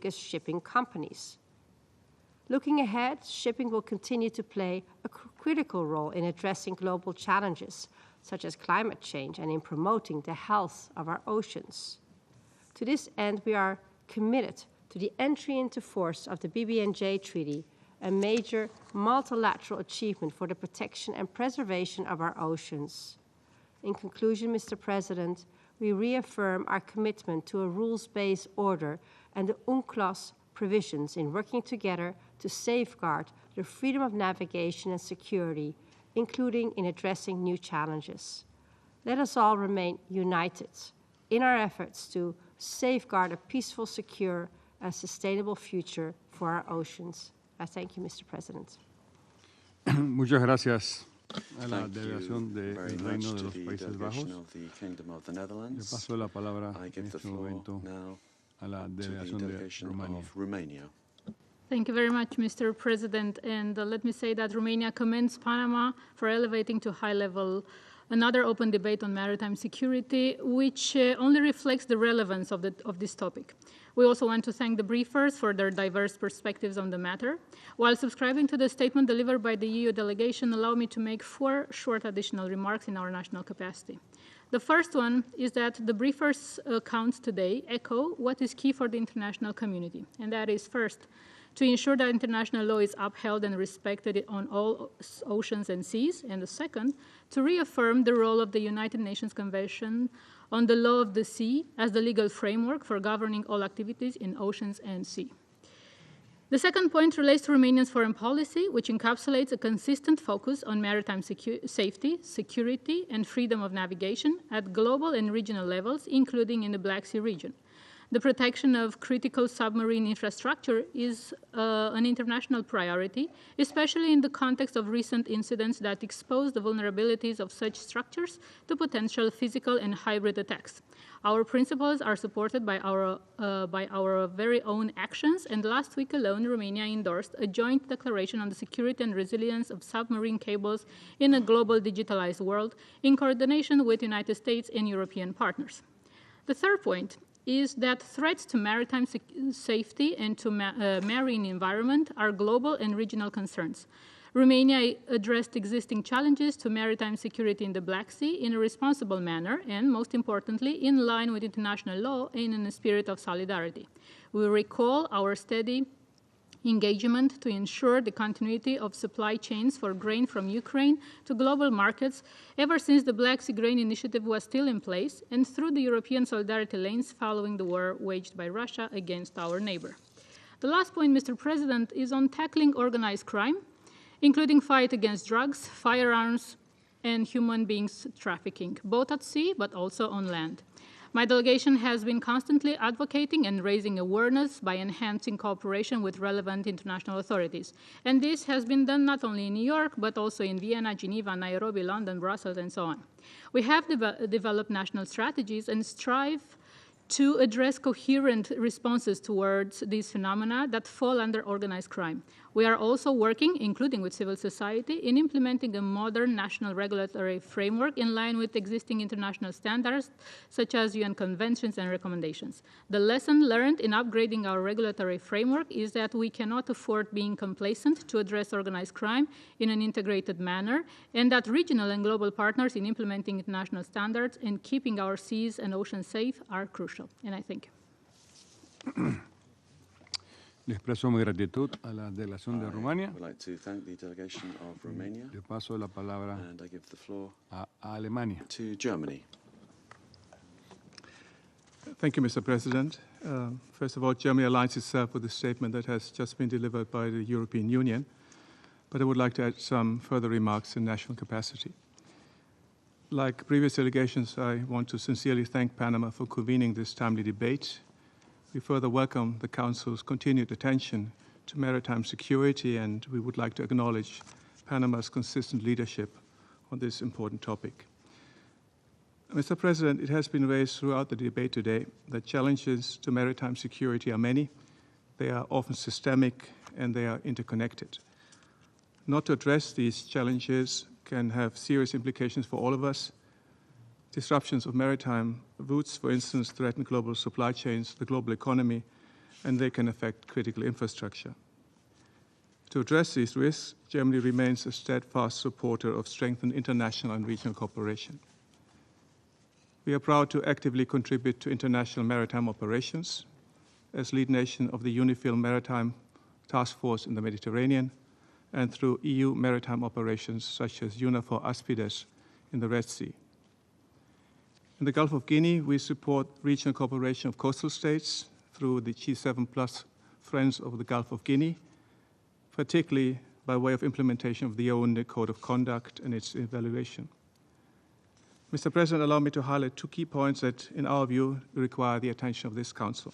shipping companies. Looking ahead, shipping will continue to play a critical role in addressing global challenges, such as climate change, and in promoting the health of our oceans. To this end, we are committed to the entry into force of the BBNJ Treaty, a major multilateral achievement for the protection and preservation of our oceans. In conclusion, Mr. President, we reaffirm our commitment to a rules-based order and the UNCLOS provisions in working together to safeguard the freedom of navigation and security, including in addressing new challenges. Let us all remain united in our efforts to safeguard a peaceful, secure, and sustainable future for our oceans. I thank you, Mr. President. Muchas gracias a la delegación del Reino de los Países Bajos. Le paso la palabra en este momento a la delegación de Romania. Thank you very much, Mr. President. And let me say that Romania commends Panama for elevating to high level another open debate on maritime security, which only reflects the relevance of this topic. We also want to thank the briefers for their diverse perspectives on the matter. While subscribing to the statement delivered by the EU delegation, allow me to make 4 short additional remarks in our national capacity. The first one is that the briefers' accounts today echo what is key for the international community, and that is, first, to ensure that international law is upheld and respected on all oceans and seas, and the second, to reaffirm the role of the United Nations Convention on the Law of the Sea as the legal framework for governing all activities in oceans and sea. The second point relates to Romania's foreign policy, which encapsulates a consistent focus on maritime safety, security, and freedom of navigation at global and regional levels, including in the Black Sea region. The protection of critical submarine infrastructure is an international priority, especially in the context of recent incidents that expose the vulnerabilities of such structures to potential physical and hybrid attacks. Our principles are supported by our very own actions, and last week alone, Romania endorsed a joint declaration on the security and resilience of submarine cables in a global digitalized world in coordination with United States and European partners. The third point is that threats to maritime safety and to marine environment are global and regional concerns. Romania addressed existing challenges to maritime security in the Black Sea in a responsible manner and, most importantly, in line with international law and in a spirit of solidarity. We recall our steady engagement to ensure the continuity of supply chains for grain from Ukraine to global markets ever since the Black Sea Grain Initiative was still in place and through the European solidarity lanes following the war waged by Russia against our neighbor. The last point, Mr. President, is on tackling organized crime, including fight against drugs, firearms, and human beings trafficking, both at sea but also on land. My delegation has been constantly advocating and raising awareness by enhancing cooperation with relevant international authorities. And this has been done not only in New York, but also in Vienna, Geneva, Nairobi, London, Brussels, and so on. We have developed national strategies and strive to address coherent responses towards these phenomena that fall under organized crime. We are also working, including with civil society, in implementing a modern national regulatory framework in line with existing international standards, such as UN conventions and recommendations. The lesson learned in upgrading our regulatory framework is that we cannot afford being complacent to address organized crime in an integrated manner, and that regional and global partners in implementing international standards and keeping our seas and oceans safe are crucial. And I thank you. Le expreso mi gratitud a la delegación de Rumania. I would like to thank the delegation of Romania. Le paso la palabra and I give the floor a Alemania. To Germany. Thank you, Mr. President. First of all, Germany aligns itself with the statement that has just been delivered by the European Union, but I would like to add some further remarks in national capacity. Like previous delegations, I want to sincerely thank Panama for convening this timely debate. We further welcome the Council's continued attention to maritime security, and we would like to acknowledge Panama's consistent leadership on this important topic. Mr. President, it has been raised throughout the debate today that challenges to maritime security are many. They are often systemic and they are interconnected. Not to address these challenges can have serious implications for all of us. Disruptions of maritime routes, for instance, threaten global supply chains, the global economy, and they can affect critical infrastructure. To address these risks, Germany remains a steadfast supporter of strengthened international and regional cooperation. We are proud to actively contribute to international maritime operations as lead nation of the UNIFIL Maritime Task Force in the Mediterranean and through EU maritime operations such as UNAVFOR Aspides in the Red Sea. In the Gulf of Guinea, we support regional cooperation of coastal states through the G7+ Friends of the Gulf of Guinea, particularly by way of implementation of the Yaoundé Code of Conduct and its evaluation. Mr. President, allow me to highlight 2 key points that, in our view, require the attention of this Council.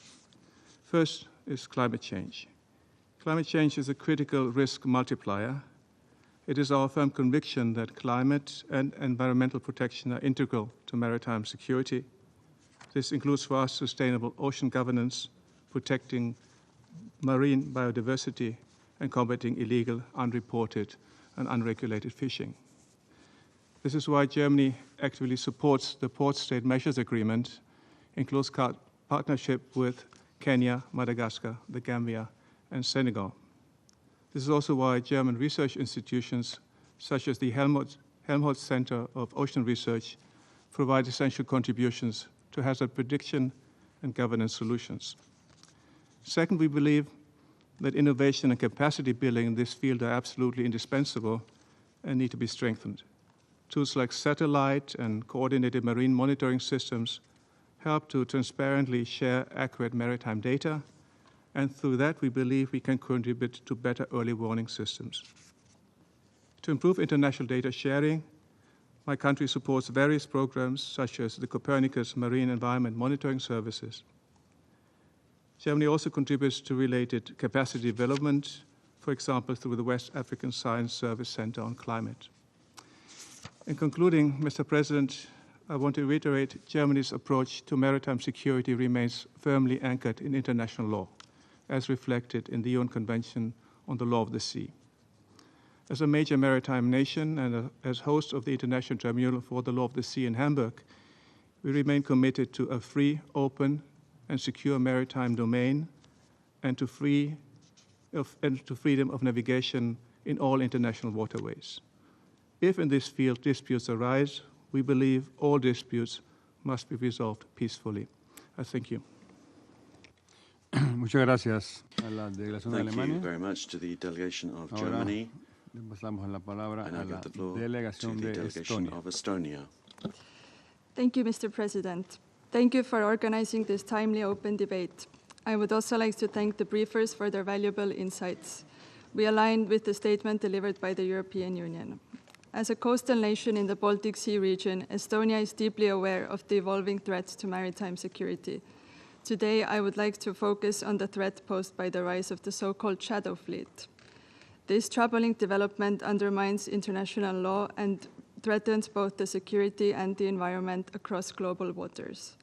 First is climate change. Climate change is a critical risk multiplier. It is our firm conviction that climate and environmental protection are integral to maritime security. This includes for us sustainable ocean governance, protecting marine biodiversity, and combating illegal, unreported, and unregulated fishing. This is why Germany actively supports the Port State Measures Agreement in close partnership with Kenya, Madagascar, the Gambia, and Senegal. This is also why German research institutions, such as the Helmholtz Center of Ocean Research, provide essential contributions to hazard prediction and governance solutions. Second, we believe that innovation and capacity building in this field are absolutely indispensable and need to be strengthened. Tools like satellite and coordinated marine monitoring systems help to transparently share accurate maritime data, and through that we believe we can contribute to better early warning systems. To improve international data sharing, my country supports various programs such as the Copernicus Marine Environment Monitoring Services. Germany also contributes to related capacity development, for example, through the West African Science Service Center on Climate. In concluding, Mr. President, I want to reiterate Germany's approach to maritime security remains firmly anchored in international law, as reflected in the UN Convention on the Law of the Sea. As a major maritime nation and as host of the International Tribunal for the Law of the Sea in Hamburg, we remain committed to a free, open, and secure maritime domain and to freedom of navigation in all international waterways. If in this field disputes arise, we believe all disputes must be resolved peacefully. I thank you. Muchas gracias a la delegación de Alemania. Thank you very much to the delegation of Germany. Le pasamos la palabra And a I la give the floor delegación to the de delegation Estonia. of Estonia. Thank you, Mr. President. Thank you for organizing this timely open debate. I would also like to thank the briefers for their valuable insights. We align with the statement delivered by the European Union. As a coastal nation in the Baltic Sea region, Estonia is deeply aware of the evolving threats to maritime security. Today, I would like to focus on the threat posed by the rise of the so-called shadow fleet. This troubling development undermines international law and threatens both the security and the environment across global waters.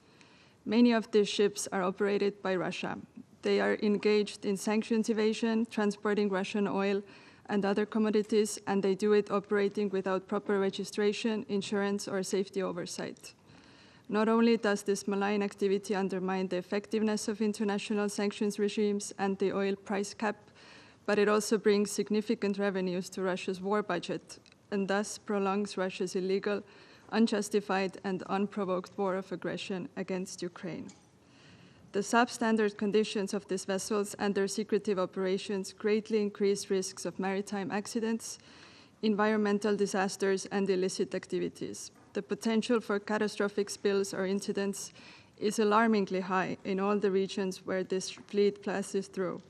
Many of these ships are operated by Russia. They are engaged in sanctions evasion, transporting Russian oil and other commodities, and they do it operating without proper registration, insurance, or safety oversight. Not only does this malign activity undermine the effectiveness of international sanctions regimes and the oil price cap, but it also brings significant revenues to Russia's war budget and thus prolongs Russia's illegal, unjustified, and unprovoked war of aggression against Ukraine. The substandard conditions of these vessels and their secretive operations greatly increase risks of maritime accidents, environmental disasters, and illicit activities. The potential for catastrophic spills or incidents is alarmingly high in all the regions where this fleet passes through.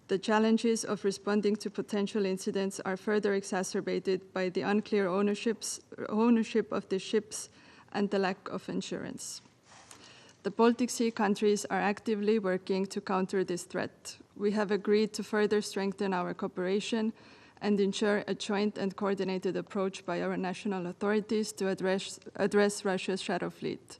The challenges of responding to potential incidents are further exacerbated by the unclear ownership of the ships and the lack of insurance. The Baltic Sea countries are actively working to counter this threat. We have agreed to further strengthen our cooperation and ensure a joint and coordinated approach by our national authorities to address Russia's shadow fleet.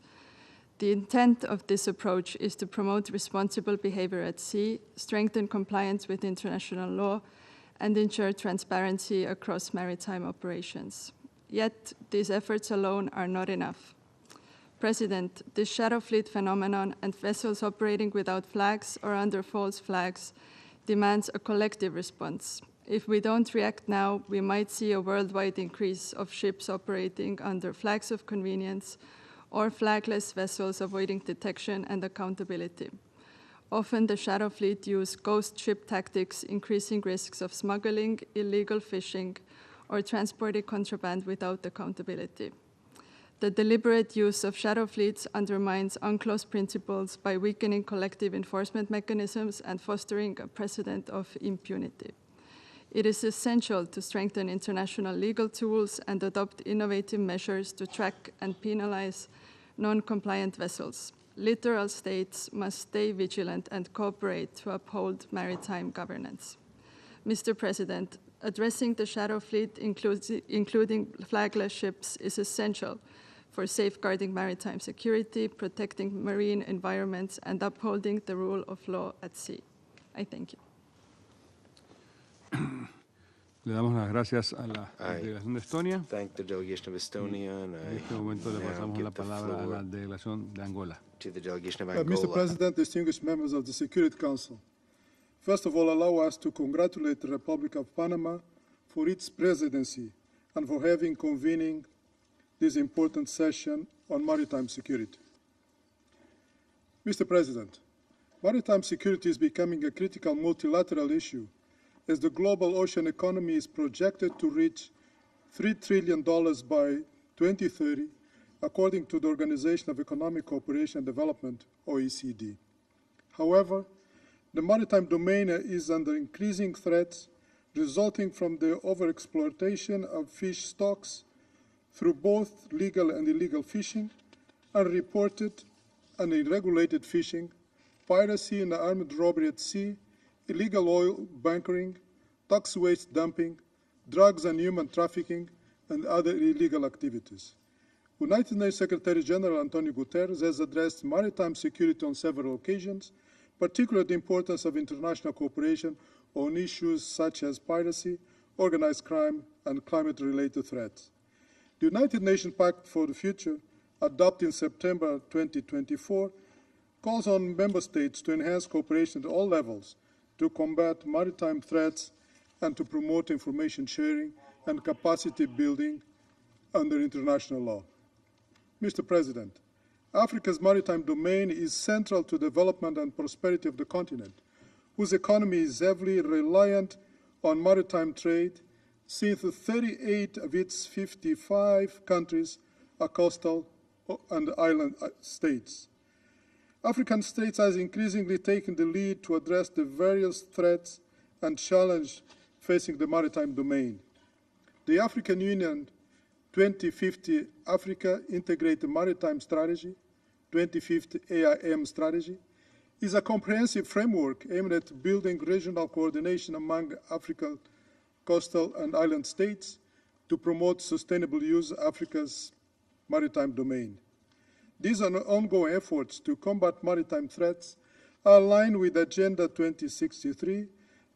The intent of this approach is to promote responsible behavior at sea, strengthen compliance with international law, and ensure transparency across maritime operations. Yet, these efforts alone are not enough. President, this shadow fleet phenomenon and vessels operating without flags or under false flags demands a collective response. If we don't react now, we might see a worldwide increase of ships operating under flags of convenience or flagless vessels avoiding detection and accountability. Often the shadow fleet use ghost ship tactics, increasing risks of smuggling, illegal fishing, or transporting contraband without accountability. The deliberate use of shadow fleets undermines UNCLOS principles by weakening collective enforcement mechanisms and fostering a precedent of impunity. It is essential to strengthen international legal tools and adopt innovative measures to track and penalize non-compliant vessels. Littoral states must stay vigilant and cooperate to uphold maritime governance. Mr. President, addressing the shadow fleet, including flagless ships, is essential for safeguarding maritime security, protecting marine environments, and upholding the rule of law at sea. I thank you. Le damos las gracias a la delegación de Estonia. Thank the delegation of Estonia, and En este momento le pasamos la palabra a la delegación de Angola. to the delegation of Angola. Mr. President, distinguished members of the Security Council, first of all, allow us to congratulate the Republic of Panama for its presidency and for having convening this important session on maritime security. Mr. President, maritime security is becoming a critical multilateral issue as the global ocean economy is projected to reach $3 trillion by 2030, according to the Organization of Economic Cooperation and Development, OECD. However, the maritime domain is under increasing threats resulting from the overexploitation of fish stocks through both legal and illegal fishing, unreported and unregulated fishing, piracy and armed robbery at sea, illegal oil bunkering, tax waste dumping, drugs and human trafficking, and other illegal activities. United Nations Secretary General Antonio Guterres has addressed maritime security on several occasions, particularly the importance of international cooperation on issues such as piracy, organized crime, and climate-related threats. The United Nations Pact for the Future, adopted in September 2024, calls on member states to enhance cooperation at all levels to combat maritime threats and to promote information sharing and capacity building under international law. Mr. President, Africa's maritime domain is central to the development and prosperity of the continent, whose economy is heavily reliant on maritime trade, since 38 of its 55 countries are coastal and island states. African states have increasingly taken the lead to address the various threats and challenges facing the maritime domain. The African Union 2050 Africa Integrated Maritime Strategy, 2050 AIM strategy, is a comprehensive framework aimed at building regional coordination among African coastal and island states to promote sustainable use of Africa's maritime domain. These are ongoing efforts to combat maritime threats are aligned with Agenda 2063,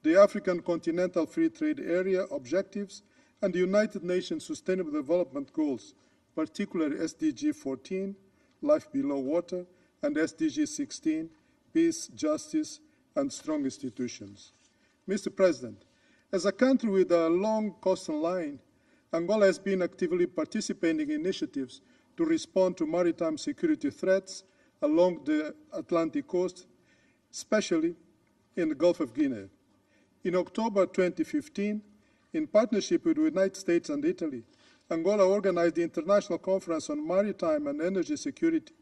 the African Continental Free Trade Area objectives, and the United Nations Sustainable Development Goals, particularly SDG 14, Life Below Water, and SDG 16, Peace, Justice, and Strong Institutions. Mr. President, as a country with a long coastal line, Angola has been actively participating in initiatives to respond to maritime security threats along the Atlantic coast, especially in the Gulf of Guinea. In October 2015, in partnership with the United States and Italy, Angola organized the International Conference on Maritime and Energy Security,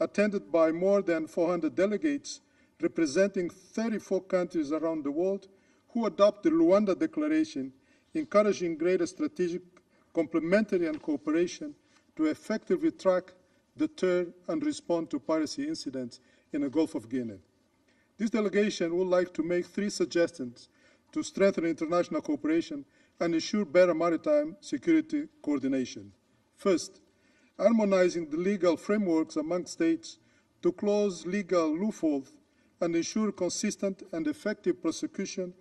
attended by more than 400 delegates representing 34 countries around the world who adopted the Luanda Declaration, encouraging greater strategic complementary and cooperation to effectively track, deter, and respond to piracy incidents in the Gulf of Guinea. This delegation would like to make 3 suggestions to strengthen international cooperation and ensure better maritime security coordination. First, harmonizing the legal frameworks among states to close legal loopholes and ensure consistent and effective prosecution,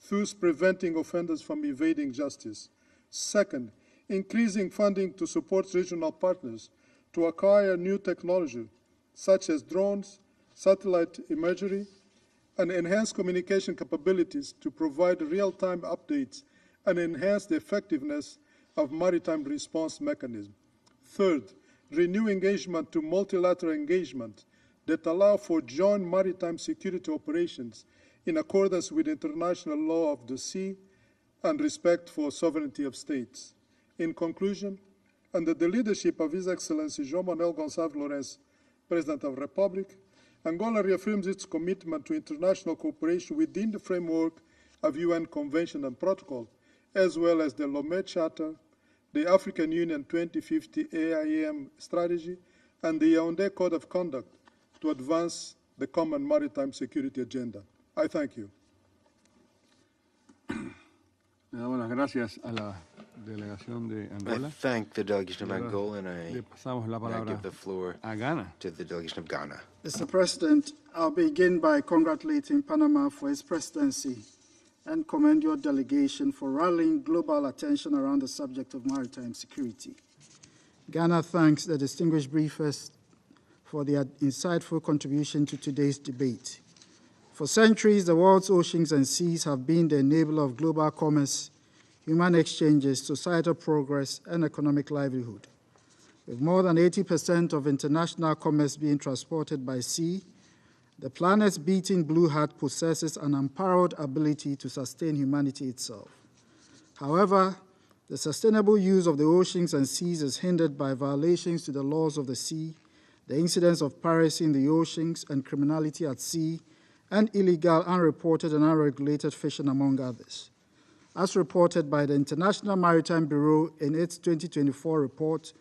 thus preventing offenders from evading justice. Second, increasing funding to support regional partners to acquire new technology, such as drones, satellite imagery, and enhance communication capabilities to provide real-time updates and enhance the effectiveness of maritime response mechanisms. Third, renew engagement to multilateral engagement that allow for joint maritime security operations in accordance with international law of the sea and respect for sovereignty of states. In conclusion, under the leadership of His Excellency João Manuel Gonçalves Lourenço, President of the Republic, Angola reaffirms its commitment to international cooperation within the framework of UN Convention and Protocol, as well as the Lomé Charter, the African Union 2050 AIM strategy, and the Yaoundé Code of Conduct to advance the common maritime security agenda. I thank you. Le damos las gracias a la delegación de Angola. I thank the delegation of Ahora Angola, and le pasamos la I palabra give the floor a Ghana. to the delegation of Ghana. Mr. President, I'll begin by congratulating Panama for its presidency and commend your delegation for rallying global attention around the subject of maritime security. Ghana thanks the distinguished briefers for their insightful contribution to today's debate. For centuries, the world's oceans and seas have been the enabler of global commerce, human exchanges, societal progress, and economic livelihood. With more than 80% of international commerce being transported by sea, the planet's beating blue heart possesses an unparalleled ability to sustain humanity itself. However, the sustainable use of the oceans and seas is hindered by violations to the laws of the sea, the incidence of piracy in the oceans and criminality at sea, and illegal, unreported, and unregulated fishing, among others. As reported by the International Maritime Bureau in its 2024 report,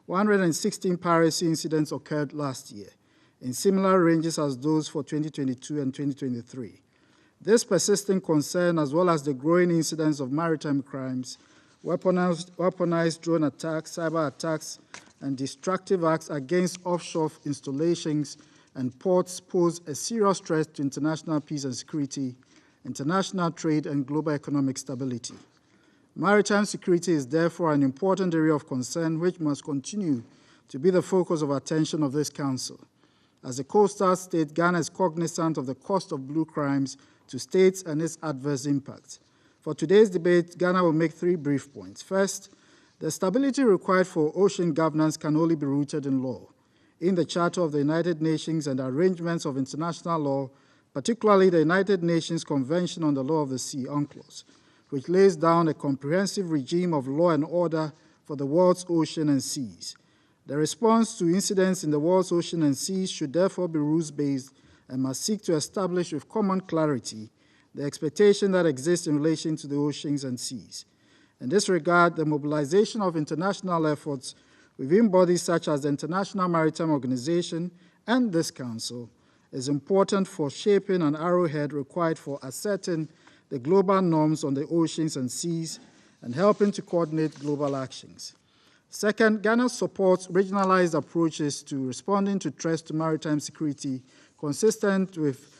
116 piracy incidents occurred last year, in similar ranges as those for 2022 and 2023. This persisting concern, as well as the growing incidence of maritime crimes, weaponized drone attacks, cyber attacks, and destructive acts against offshore installations and ports, pose a serious threat to international peace and security, international trade, and global economic stability. Maritime security is therefore an important area of concern which must continue to be the focus of attention of this Council. As a coastal state, Ghana is cognizant of the cost of blue crimes to states and its adverse impacts. For today's debate, Ghana will make 3 brief points. First, the stability required for ocean governance can only be rooted in law, in the Charter of the United Nations and arrangements of international law, particularly the United Nations Convention on the Law of the Sea, UNCLOS, which lays down a comprehensive regime of law and order for the world's ocean and seas. The response to incidents in the world's ocean and seas should therefore be rules-based and must seek to establish with common clarity the expectation that exists in relation to the oceans and seas. In this regard, the mobilization of international efforts within bodies such as the International Maritime Organization and this Council is important for shaping an arrowhead required for asserting the global norms on the oceans and seas and helping to coordinate global actions. Second, Ghana supports regionalized approaches to responding to threats to maritime security consistent with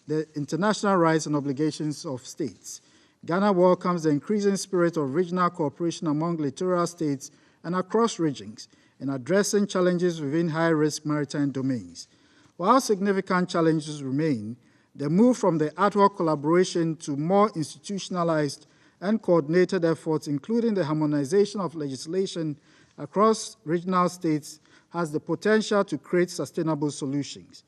the international rights and obligations of states. Ghana welcomes the increasing spirit of regional cooperation among littoral states and across regions in addressing challenges within high-risk maritime domains. While significant challenges remain, the move from the ad hoc collaboration to more institutionalized and coordinated efforts, including the harmonization of legislation across regional states, has the potential to create sustainable solutions.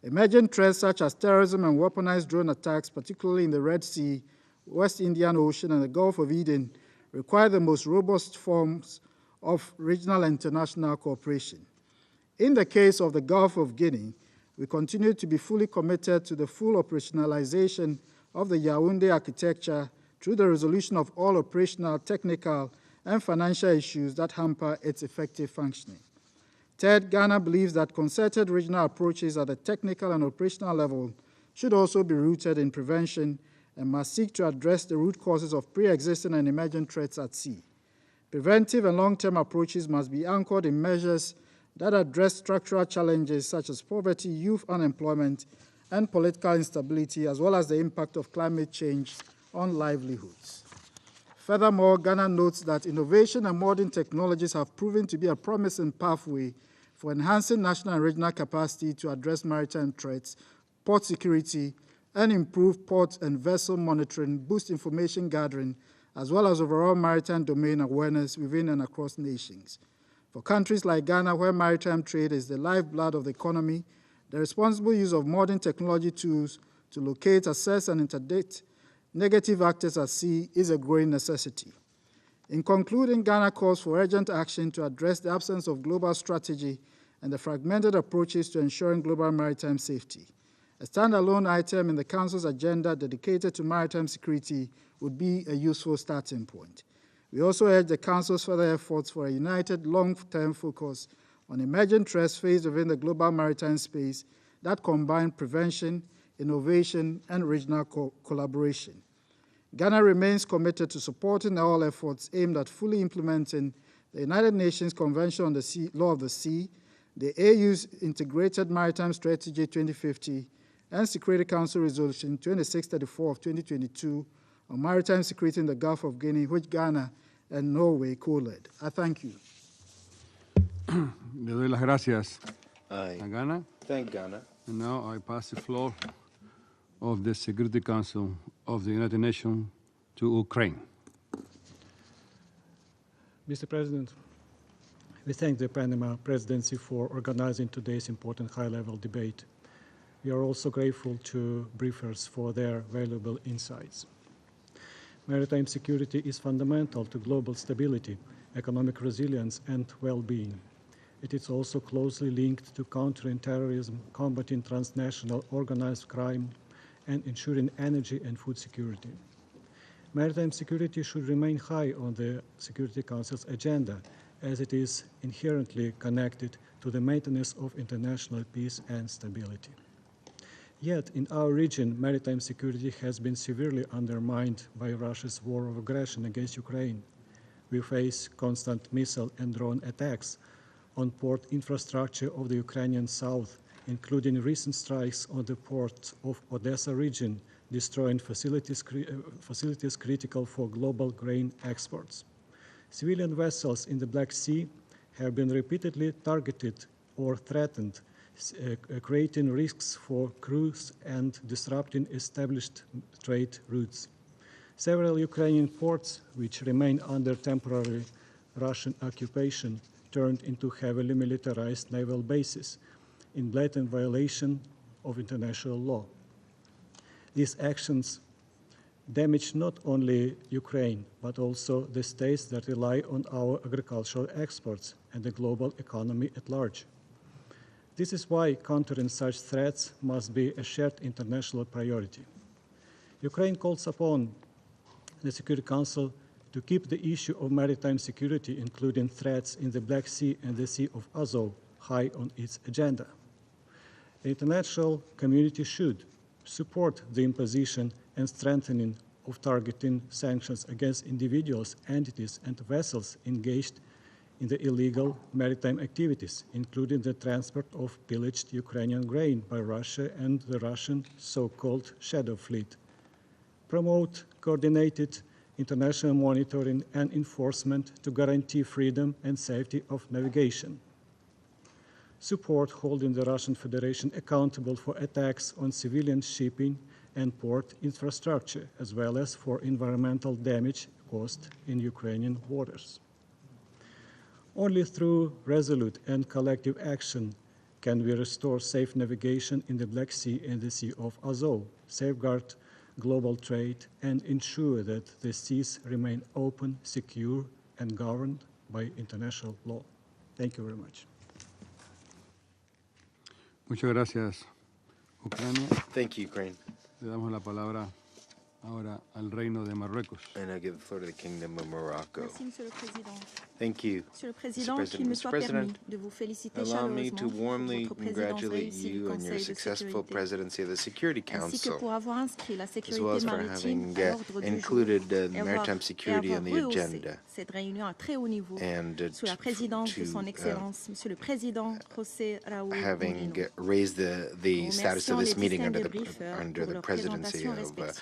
Emerging threats such as terrorism and weaponized drone attacks, particularly in the Red Sea, West Indian Ocean, and the Gulf of Eden, require the most robust forms of regional and international cooperation. In the case of the Gulf of Guinea, we continue to be fully committed to the full operationalization of the Yaoundé architecture through the resolution of all operational, technical, and financial issues that hamper its effective functioning. Third, Ghana believes that concerted regional approaches at the technical and operational level should also be rooted in prevention and must seek to address the root causes of pre-existing and emerging threats at sea. Preventive and long-term approaches must be anchored in measures that address structural challenges such as poverty, youth unemployment, and political instability, as well as the impact of climate change on livelihoods. Furthermore, Ghana notes that innovation and modern technologies have proven to be a promising pathway for enhancing national and regional capacity to address maritime threats, port security, and improve port and vessel monitoring, boost information gathering, as well as overall maritime domain awareness within and across nations. For countries like Ghana, where maritime trade is the lifeblood of the economy, the responsible use of modern technology tools to locate, assess, and interdict negative actors at sea is a growing necessity. In concluding, Ghana calls for urgent action to address the absence of global strategy and the fragmented approaches to ensuring global maritime safety. A standalone item in the Council's agenda dedicated to maritime security would be a useful starting point. We also urge the Council's further efforts for a united long-term focus on emerging threats faced within the global maritime space that combine prevention, innovation, and regional collaboration. Ghana remains committed to supporting all efforts aimed at fully implementing the United Nations Convention on the Law of the Sea, the AU's Integrated Maritime Strategy 2050, and Security Council Resolution 2634 of 2022 on maritime security in the Gulf of Guinea, which Ghana and Norway co-led. I thank you. Le doy las gracias I a Ghana. thank Ghana. And now I pass the floor of the Security Council of the United Nations to Ukraine. Mr. President, we thank the Panama Presidency for organizing today's important high-level debate. We are also grateful to briefers for their valuable insights. Maritime security is fundamental to global stability, economic resilience, and well-being. It is also closely linked to countering terrorism, combating transnational organized crime, and ensuring energy and food security. Maritime security should remain high on the Security Council's agenda, as it is inherently connected to the maintenance of international peace and stability. Yet, in our region, maritime security has been severely undermined by Russia's war of aggression against Ukraine. We face constant missile and drone attacks on port infrastructure of the Ukrainian south, including recent strikes on the port of Odessa region, destroying facilities critical for global grain exports. Civilian vessels in the Black Sea have been repeatedly targeted or threatened, creating risks for crews and disrupting established trade routes. Several Ukrainian ports, which remain under temporary Russian occupation, turned into heavily militarized naval bases in blatant violation of international law. These actions damage not only Ukraine, but also the states that rely on our agricultural exports and the global economy at large. This is why countering such threats must be a shared international priority. Ukraine calls upon the Security Council to keep the issue of maritime security, including threats in the Black Sea and the Sea of Azov, high on its agenda. The international community should support the imposition and strengthening of targeting sanctions against individuals, entities, and vessels engaged in the illegal maritime activities, including the transport of pillaged Ukrainian grain by Russia and the Russian so-called shadow fleet. Promote coordinated international monitoring and enforcement to guarantee freedom and safety of navigation. Support holding the Russian Federation accountable for attacks on civilian shipping and port infrastructure, as well as for environmental damage caused in Ukrainian waters. Only through resolute and collective action can we restore safe navigation in the Black Sea and the Sea of Azov, safeguard global trade, and ensure that the seas remain open, secure, and governed by international law. Thank you very much. Muchas gracias, Ucrania. Thank you, Ukraine. Le damos la palabra ahora al Reino de Marruecos. And I give the floor to the Kingdom of Morocco. Merci, Monsieur le Président. Thank you, Monsieur le Président, qu'il me soit permis de vous féliciter allow me to chaleureusement pour warmly votre présidence congratulate réussie du you on your Conseil de successful sécurité, presidency of the Security ainsi que Council, pour avoir inscrit la as well sécurité as for maritime having à l'ordre du jour included et maritime security on the rehaussé agenda, cette réunion à très haut niveau and sous la présidence de son Excellence, Monsieur le Président José Raúl having Mulino. raised the status of this meeting under the pour presidency leurs of présentations respectives.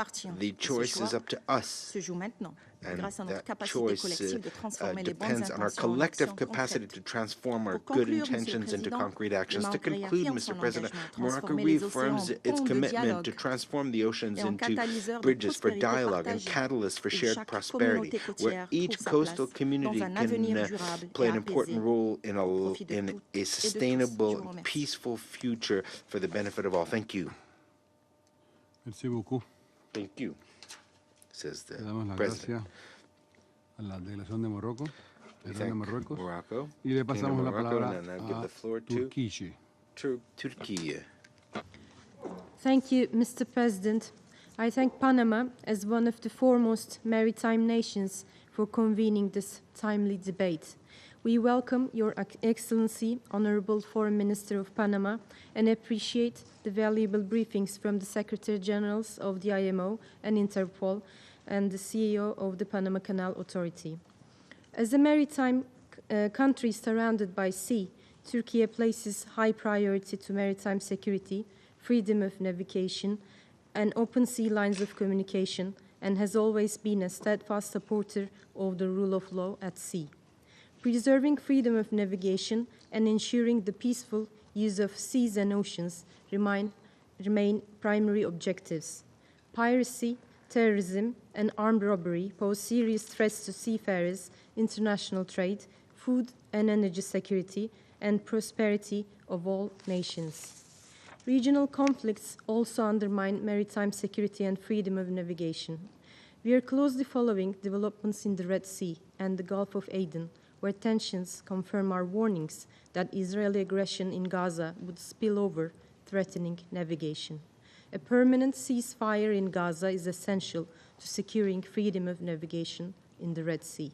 appartient. The Et ce choice choix is up to us. se joue maintenant. And grâce à notre that capacité choice collective de transformer les bonnes depends on our intentions en collective actions capacity to concrètes. transform our Pour good conclure, Monsieur le intentions into Président, concrete actions. To Maroc conclude, réaffirme Mr. son President, engagement à Morocco transformer les océans reaffirms en its ponts de commitment dialogue to transform the oceans et en into catalyseur de bridges for prospérité dialogue and partagée, catalysts for où shared chaque prosperity, communauté where côtière each trouve sa coastal place community dans un avenir can durable play et an important apaisé role au profit de in toutes a et de tous. Je sustainable, vous remercie. peaceful future for the benefit of all. Thank you. Merci beaucoup. Thank you, says the Le damos las President. gracias a la delegación de Morocco, We de thank Marruecos, Morocco, y le Kingdom pasamos of la Morocco, palabra and then I give a the floor Turquía. to Turkey. Thank you, Mr. President. I thank Panama as one of the foremost maritime nations for convening this timely debate. We welcome Your Excellency, Honorable Foreign Minister of Panama, and appreciate the valuable briefings from the Secretary Generals of the IMO and Interpol and the CEO of the Panama Canal Authority. As a maritime country surrounded by sea, Turkey places high priority to maritime security, freedom of navigation, and open sea lines of communication, and has always been a steadfast supporter of the rule of law at sea. Preserving freedom of navigation and ensuring the peaceful use of seas and oceans remain primary objectives. Piracy, terrorism, and armed robbery pose serious threats to seafarers, international trade, food and energy security, and prosperity of all nations. Regional conflicts also undermine maritime security and freedom of navigation. We are closely following developments in the Red Sea and the Gulf of Aden, where tensions confirm our warnings that Israeli aggression in Gaza would spill over, threatening navigation. A permanent ceasefire in Gaza is essential to securing freedom of navigation in the Red Sea.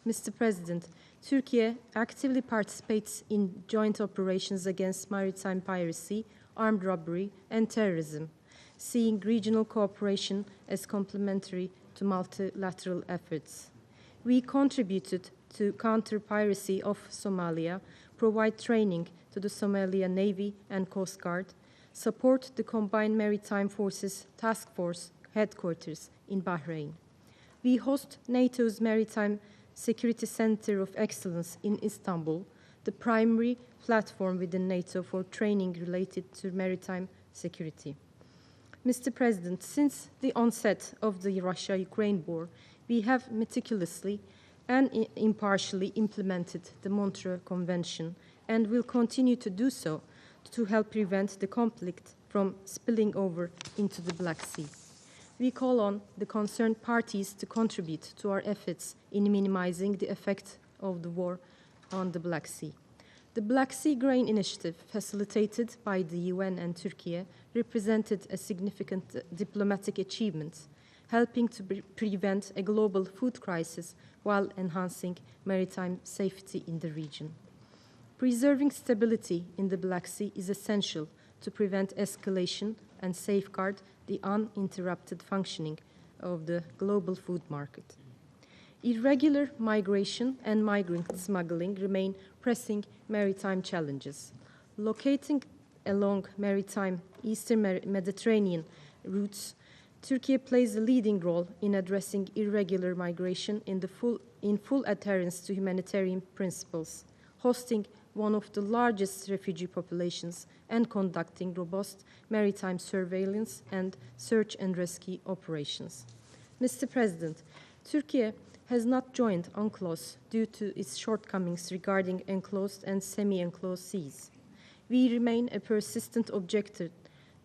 Mr. President, Turkey actively participates in joint operations against maritime piracy, armed robbery, and terrorism, seeing regional cooperation as complementary to multilateral efforts. We contributed to counter piracy off Somalia, provide training to the Somalia Navy and Coast Guard, support the Combined Maritime Forces Task Force headquarters in Bahrain. We host NATO's Maritime Security Center of Excellence in Istanbul, the primary platform within NATO for training related to maritime security. Mr. President, since the onset of the Russia-Ukraine war, we have meticulously and impartially implemented the Montreux Convention and will continue to do so to help prevent the conflict from spilling over into the Black Sea. We call on the concerned parties to contribute to our efforts in minimizing the effect of the war on the Black Sea. The Black Sea Grain Initiative, facilitated by the UN and Turkey, represented a significant diplomatic achievement, helping to prevent a global food crisis while enhancing maritime safety in the region. Preserving stability in the Black Sea is essential to prevent escalation and safeguard the uninterrupted functioning of the global food market. Irregular migration and migrant smuggling remain pressing maritime challenges. Locating along maritime Eastern Mediterranean routes, Turkey plays a leading role in addressing irregular migration in full adherence to humanitarian principles, hosting one of the largest refugee populations and conducting robust maritime surveillance and search and rescue operations. Mr. President, Turkey has not joined UNCLOS due to its shortcomings regarding enclosed and semi-enclosed seas. We remain a persistent objector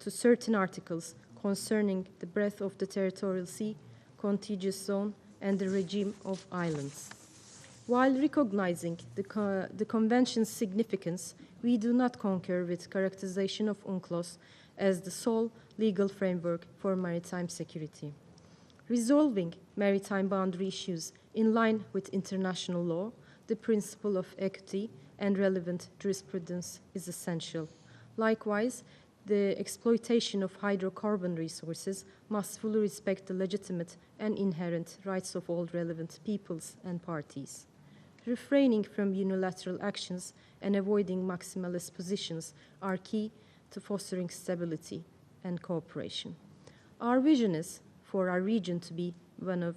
to certain articles concerning the breadth of the territorial sea, contiguous zone, and the regime of islands. While recognizing the Convention's significance, we do not concur with characterization of UNCLOS as the sole legal framework for maritime security. Resolving maritime boundary issues in line with international law, the principle of equity, and relevant jurisprudence is essential. Likewise, the exploitation of hydrocarbon resources must fully respect the legitimate and inherent rights of all relevant peoples and parties. Refraining from unilateral actions and avoiding maximalist positions are key to fostering stability and cooperation. Our vision is for our region to be one of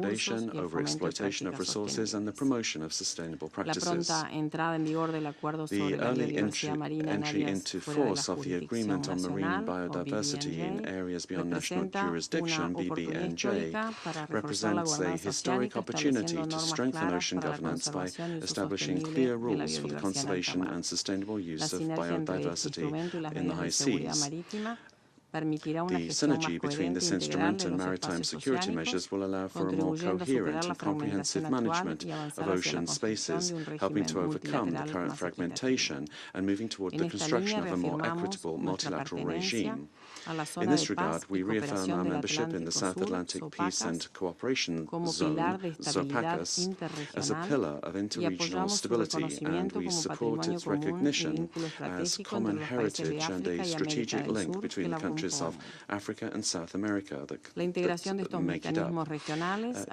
recursos degradation, y el fomento de overexploitation of prácticas resources, and the sostenibles. promotion of sustainable La practices. pronta entrada en vigor del acuerdo The sobre la early biodiversidad marina en entry áreas into fuera de la force of the jurisdicción Agreement on Marine nacional, o Biodiversity in BBNJ, areas beyond national representa una jurisdiction, oportunidad BBNJ, histórica para reforzar la represents a gobernanza historic oceánica, opportunity estableciendo to normas strengthen claras ocean para la governance by conservación y uso establishing sostenible clear de la rules for the biodiversidad en alta conservation mar. and sustainable La use of sinergia entre este biodiversity instrumento y las in the medidas high de seguridad seas. marítima The synergy between this instrument and maritime security measures will allow for a more coherent and comprehensive management of ocean spaces, helping to overcome the current fragmentation and moving toward the construction of a more equitable multilateral regime. In this regard, we reaffirm our membership in the South Atlantic Peace and Cooperation Zone, ZOPACUS, as a pillar of interregional stability, and we support its recognition as common heritage and a strategic link between the countries of Africa and South America that make it up.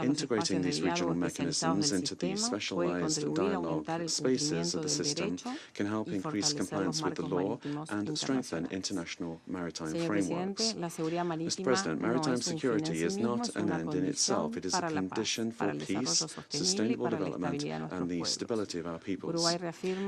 Integrating these regional mechanisms into the specialized dialogue spaces of the system can help increase compliance with the law and strengthen international maritime frameworks. Mr. President, maritime security is not an end in itself. It is a condition for peace, sustainable development, and the stability of our peoples.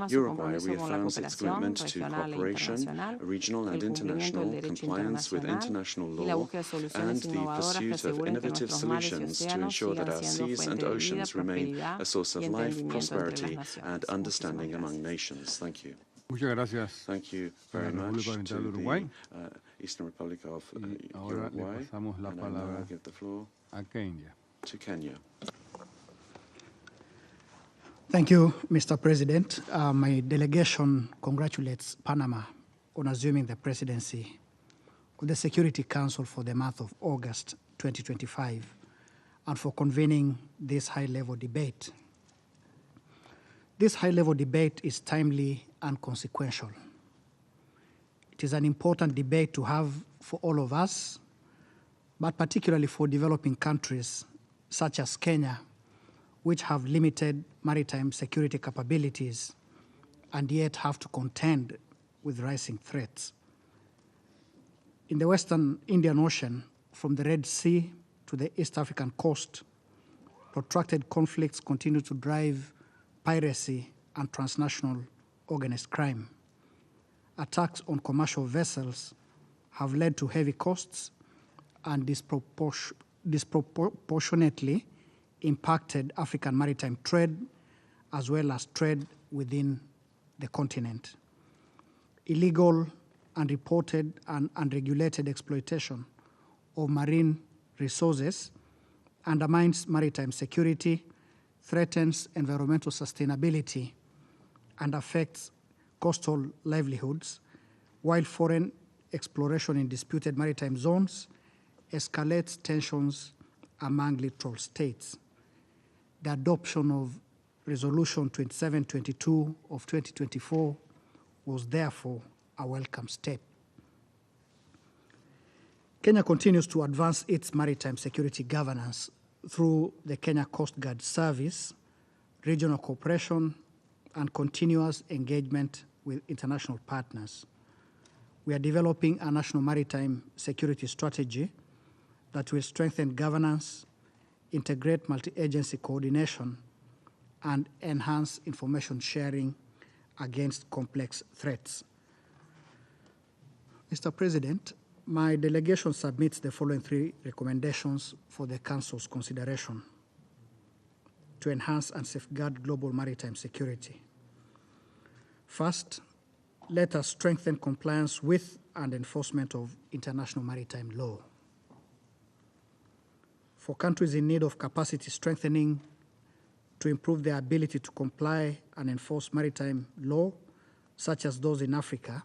Uruguay reaffirms its commitment to cooperation, regional and international, compliance with international law, and the pursuit of innovative solutions to ensure that our seas and oceans remain a source of life, prosperity, and understanding among nations. Thank you. Muchas gracias. Thank you very much to the Eastern Republic of Uruguay. Pasamos la and palabra I now give the floor a Kenia. to Kenya. Thank you, Mr. President. My delegation congratulates Panama on assuming the presidency of the Security Council for the month of August 2025 and for convening this high-level debate. This high-level debate is timely and consequential. It is an important debate to have for all of us, but particularly for developing countries such as Kenya, which have limited maritime security capabilities and yet have to contend with rising threats. In the Western Indian Ocean, from the Red Sea to the East African coast, protracted conflicts continue to drive piracy and transnational organized crime. Attacks on commercial vessels have led to heavy costs and disproportionately impacted African maritime trade as well as trade within the continent. Illegal, unreported, and unregulated exploitation of marine resources undermines maritime security, threatens environmental sustainability, and affects coastal livelihoods, while foreign exploration in disputed maritime zones escalates tensions among littoral states. The adoption of Resolution 2722 of 2024 was therefore a welcome step. Kenya continues to advance its maritime security governance through the Kenya Coast Guard Service, regional cooperation, and continuous engagement with international partners. We are developing a national maritime security strategy that will strengthen governance, integrate multi-agency coordination, and enhance information sharing against complex threats. Mr. President, my delegation submits the following 3 recommendations for the Council's consideration to enhance and safeguard global maritime security. First, let us strengthen compliance with and enforcement of international maritime law. For countries in need of capacity strengthening to improve their ability to comply and enforce maritime law, such as those in Africa,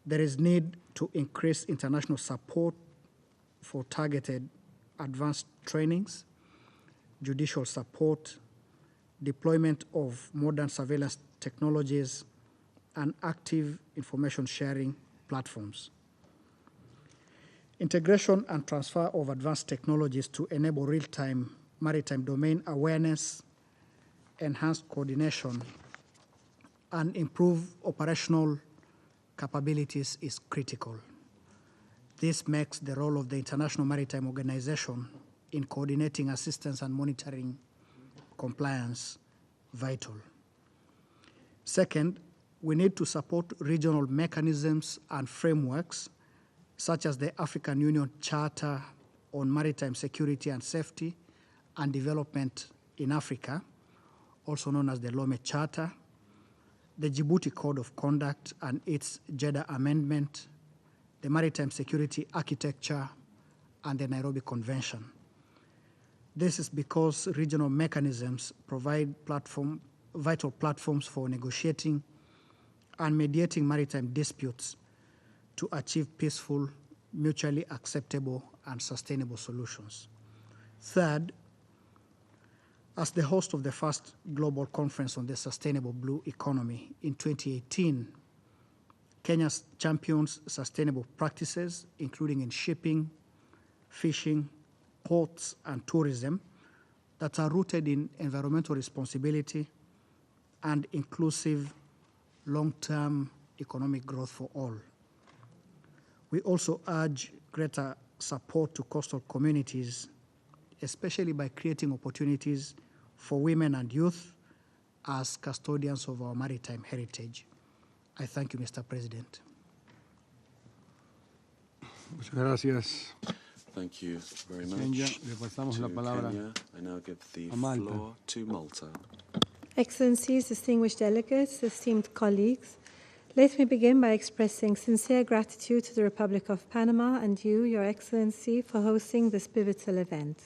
there is need to increase international support for targeted advanced trainings, judicial support, deployment of modern surveillance technologies, and active information sharing platforms. Integration and transfer of advanced technologies to enable real-time maritime domain awareness, enhance coordination, and improve operational capabilities is critical. This makes the role of the International Maritime Organization in coordinating assistance and monitoring compliance vital. Second, we need to support regional mechanisms and frameworks such as the African Union Charter on Maritime Security and Safety and Development in Africa, also known as the Lome Charter, the Djibouti Code of Conduct and its Jeddah Amendment, the Maritime Security Architecture, and the Nairobi Convention. This is because regional mechanisms provide vital platforms for negotiating and mediating maritime disputes to achieve peaceful, mutually acceptable, and sustainable solutions. Third, as the host of the first global conference on the sustainable blue economy in 2018, Kenya champions sustainable practices, including in shipping, fishing, ports, and tourism, that are rooted in environmental responsibility and inclusive long-term economic growth for all. We also urge greater support to coastal communities, especially by creating opportunities for women and youth as custodians of our maritime heritage. I thank you, Mr. President. Muchas gracias. Thank you very much. Kenya, le pasamos la palabra Kenya. I now give the a Malta. floor to Malta. Excellencies, distinguished delegates, esteemed colleagues, let me begin by expressing sincere gratitude to the Republic of Panama and you, Your Excellency, for hosting this pivotal event.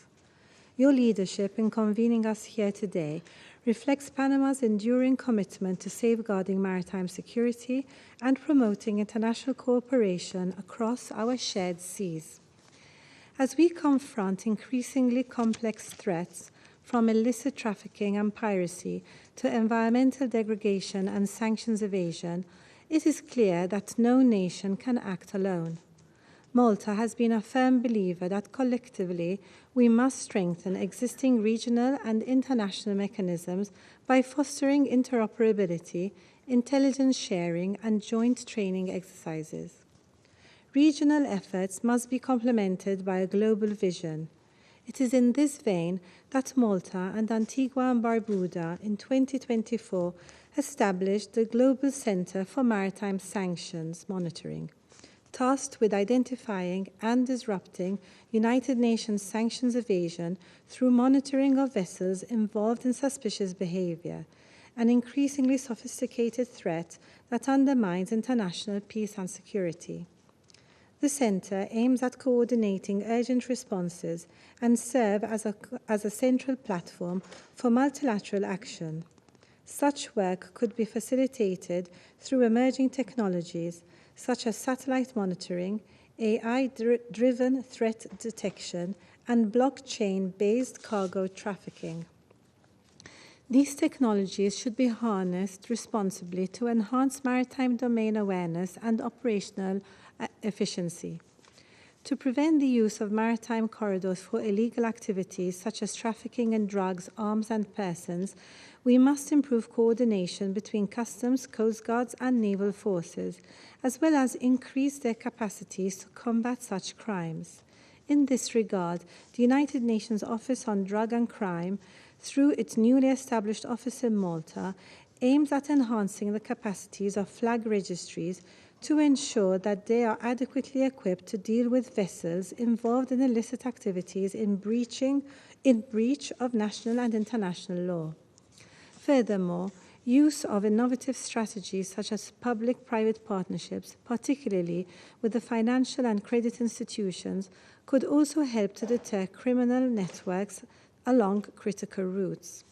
Your leadership in convening us here today reflects Panama's enduring commitment to safeguarding maritime security and promoting international cooperation across our shared seas. As we confront increasingly complex threats, from illicit trafficking and piracy to environmental degradation and sanctions evasion, it is clear that no nation can act alone. Malta has been a firm believer that collectively we must strengthen existing regional and international mechanisms by fostering interoperability, intelligence sharing, and joint training exercises. Regional efforts must be complemented by a global vision. It is in this vein that Malta and Antigua and Barbuda in 2024 established the Global Center for Maritime Sanctions Monitoring, tasked with identifying and disrupting United Nations sanctions evasion through monitoring of vessels involved in suspicious behavior, an increasingly sophisticated threat that undermines international peace and security. The Center aims at coordinating urgent responses and serve as a central platform for multilateral action. Such work could be facilitated through emerging technologies such as satellite monitoring, AI-driven threat detection, and blockchain-based cargo trafficking. These technologies should be harnessed responsibly to enhance maritime domain awareness and operational efficiency. To prevent the use of maritime corridors for illegal activities such as trafficking in drugs, arms, and persons, we must improve coordination between customs, coast guards, and naval forces, as well as increase their capacities to combat such crimes. In this regard, the United Nations Office on Drug and Crime, through its newly established office in Malta, aims at enhancing the capacities of flag registries to ensure that they are adequately equipped to deal with vessels involved in illicit activities in breach of national and international law. Furthermore, use of innovative strategies such as public-private partnerships, particularly with the financial and credit institutions, could also help to deter criminal networks along critical routes.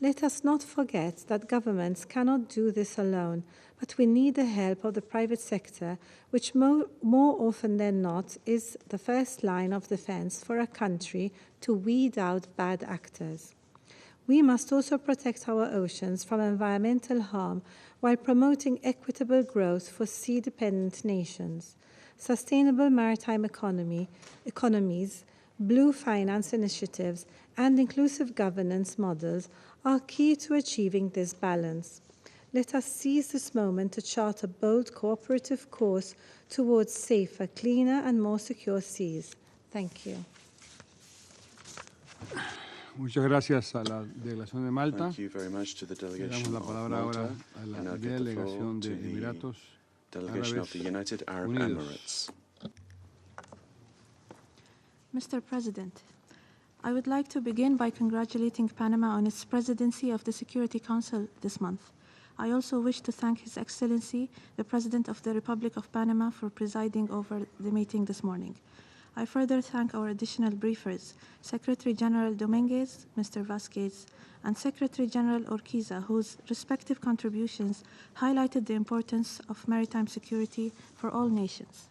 Let us not forget that governments cannot do this alone, but we need the help of the private sector, which more often than not is the first line of defense for a country to weed out bad actors. We must also protect our oceans from environmental harm while promoting equitable growth for sea-dependent nations. Sustainable maritime economies, blue finance initiatives, and inclusive governance models are key to achieving this balance. Let us seize this moment to chart a bold cooperative course towards safer, cleaner, and more secure seas. Thank you. Muchas gracias a la delegación de Malta. Thank you very much to the delegation Le damos la of palabra Malta. ahora a la I now give the floor delegación to de the Emiratos delegation of the United Arab Emirates. Mr. President, I would like to begin by congratulating Panama on its presidency of the Security Council this month. I also wish to thank His Excellency, the President of the Republic of Panama, for presiding over the meeting this morning. I further thank our additional briefers, Secretary General Dominguez, Mr. Vasquez, and Secretary General Urquiza, whose respective contributions highlighted the importance of maritime security for all nations.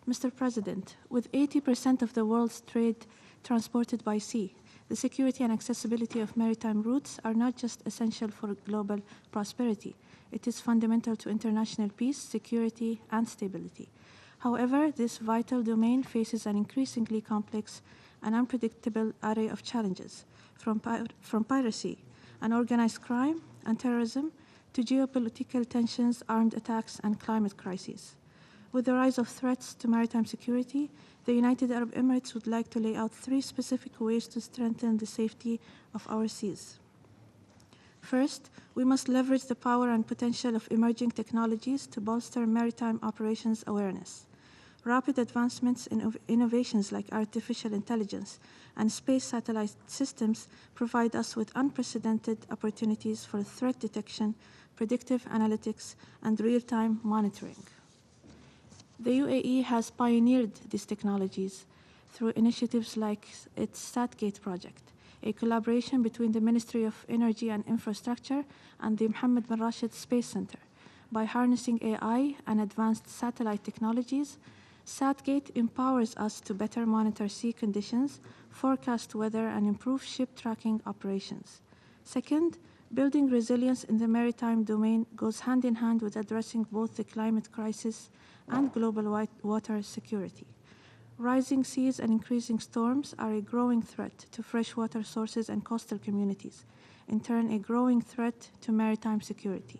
Mr. President, with 80% of the world's trade transported by sea, the security and accessibility of maritime routes are not just essential for global prosperity. It is fundamental to international peace, security, and stability. However, this vital domain faces an increasingly complex and unpredictable array of challenges, from piracy and organized crime and terrorism to geopolitical tensions, armed attacks, and climate crises. With the rise of threats to maritime security, the United Arab Emirates would like to lay out 3 specific ways to strengthen the safety of our seas. First, we must leverage the power and potential of emerging technologies to bolster maritime operations awareness. Rapid advancements in innovations like artificial intelligence and space satellite systems provide us with unprecedented opportunities for threat detection, predictive analytics, and real-time monitoring. The UAE has pioneered these technologies through initiatives like its SatGate project, a collaboration between the Ministry of Energy and Infrastructure and the Mohammed bin Rashid Space Center. By harnessing AI and advanced satellite technologies, SatGate empowers us to better monitor sea conditions, forecast weather, and improve ship tracking operations. Second, building resilience in the maritime domain goes hand in hand with addressing both the climate crisis and global water security. Rising seas and increasing storms are a growing threat to freshwater sources and coastal communities, in turn a growing threat to maritime security.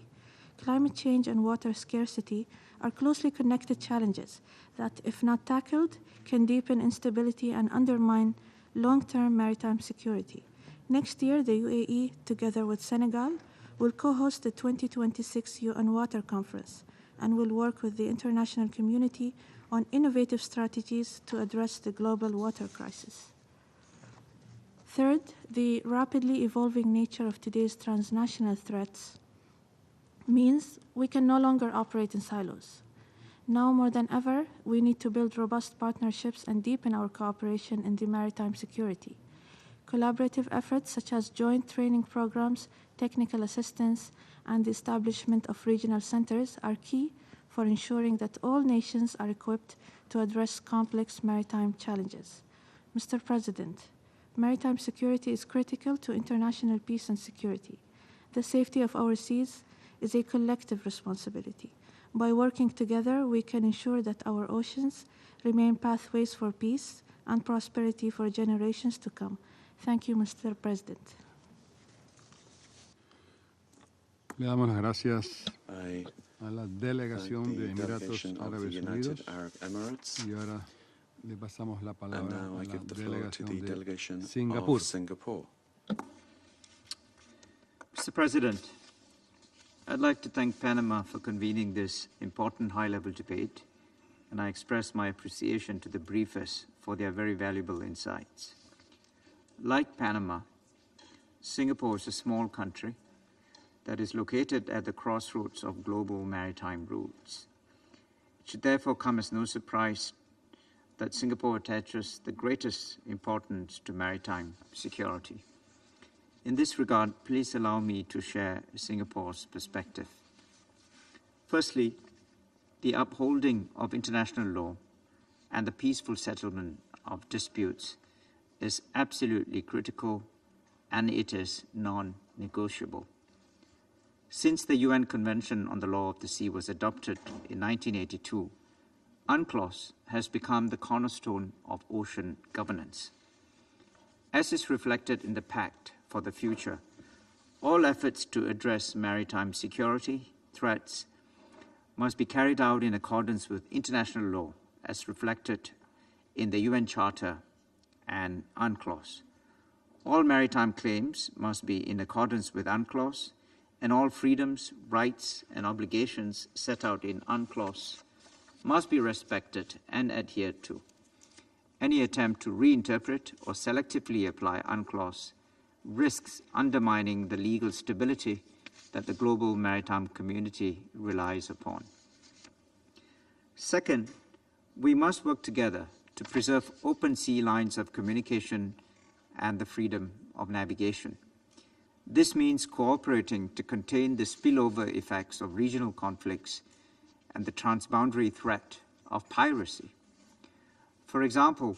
Climate change and water scarcity are closely connected challenges that, if not tackled, can deepen instability and undermine long-term maritime security. Next year, the UAE, together with Senegal, will co-host the 2026 UN Water Conference and will work with the international community on innovative strategies to address the global water crisis. Third, the rapidly evolving nature of today's transnational threats means we can no longer operate in silos. Now more than ever, we need to build robust partnerships and deepen our cooperation in the maritime security. Collaborative efforts such as joint training programs, technical assistance, and the establishment of regional centers are key for ensuring that all nations are equipped to address complex maritime challenges. Mr. President, maritime security is critical to international peace and security. The safety of our seas is a collective responsibility. By working together, we can ensure that our oceans remain pathways for peace and prosperity for generations to come. Thank you, Mr. President. Le damos las gracias a la delegación de Emiratos Árabes Unidos y ahora le pasamos la palabra a la delegación de Singapur. Mr. President, I'd like to thank Panama for convening this important high-level debate, and I express my appreciation to the briefers for their very valuable insights. Like Panama, Singapore is a small country that is located at the crossroads of global maritime routes. It should therefore come as no surprise that Singapore attaches the greatest importance to maritime security. In this regard, please allow me to share Singapore's perspective. Firstly, the upholding of international law and the peaceful settlement of disputes is absolutely critical, and it is non-negotiable. Since the UN Convention on the Law of the Sea was adopted in 1982, UNCLOS has become the cornerstone of ocean governance. As is reflected in the Pact for the Future, all efforts to address maritime security threats must be carried out in accordance with international law as reflected in the UN Charter and UNCLOS. All maritime claims must be in accordance with UNCLOS, and all freedoms, rights, and obligations set out in UNCLOS must be respected and adhered to. Any attempt to reinterpret or selectively apply UNCLOS risks undermining the legal stability that the global maritime community relies upon. Second, we must work together to preserve open sea lines of communication and the freedom of navigation. This means cooperating to contain the spillover effects of regional conflicts and the transboundary threat of piracy. For example,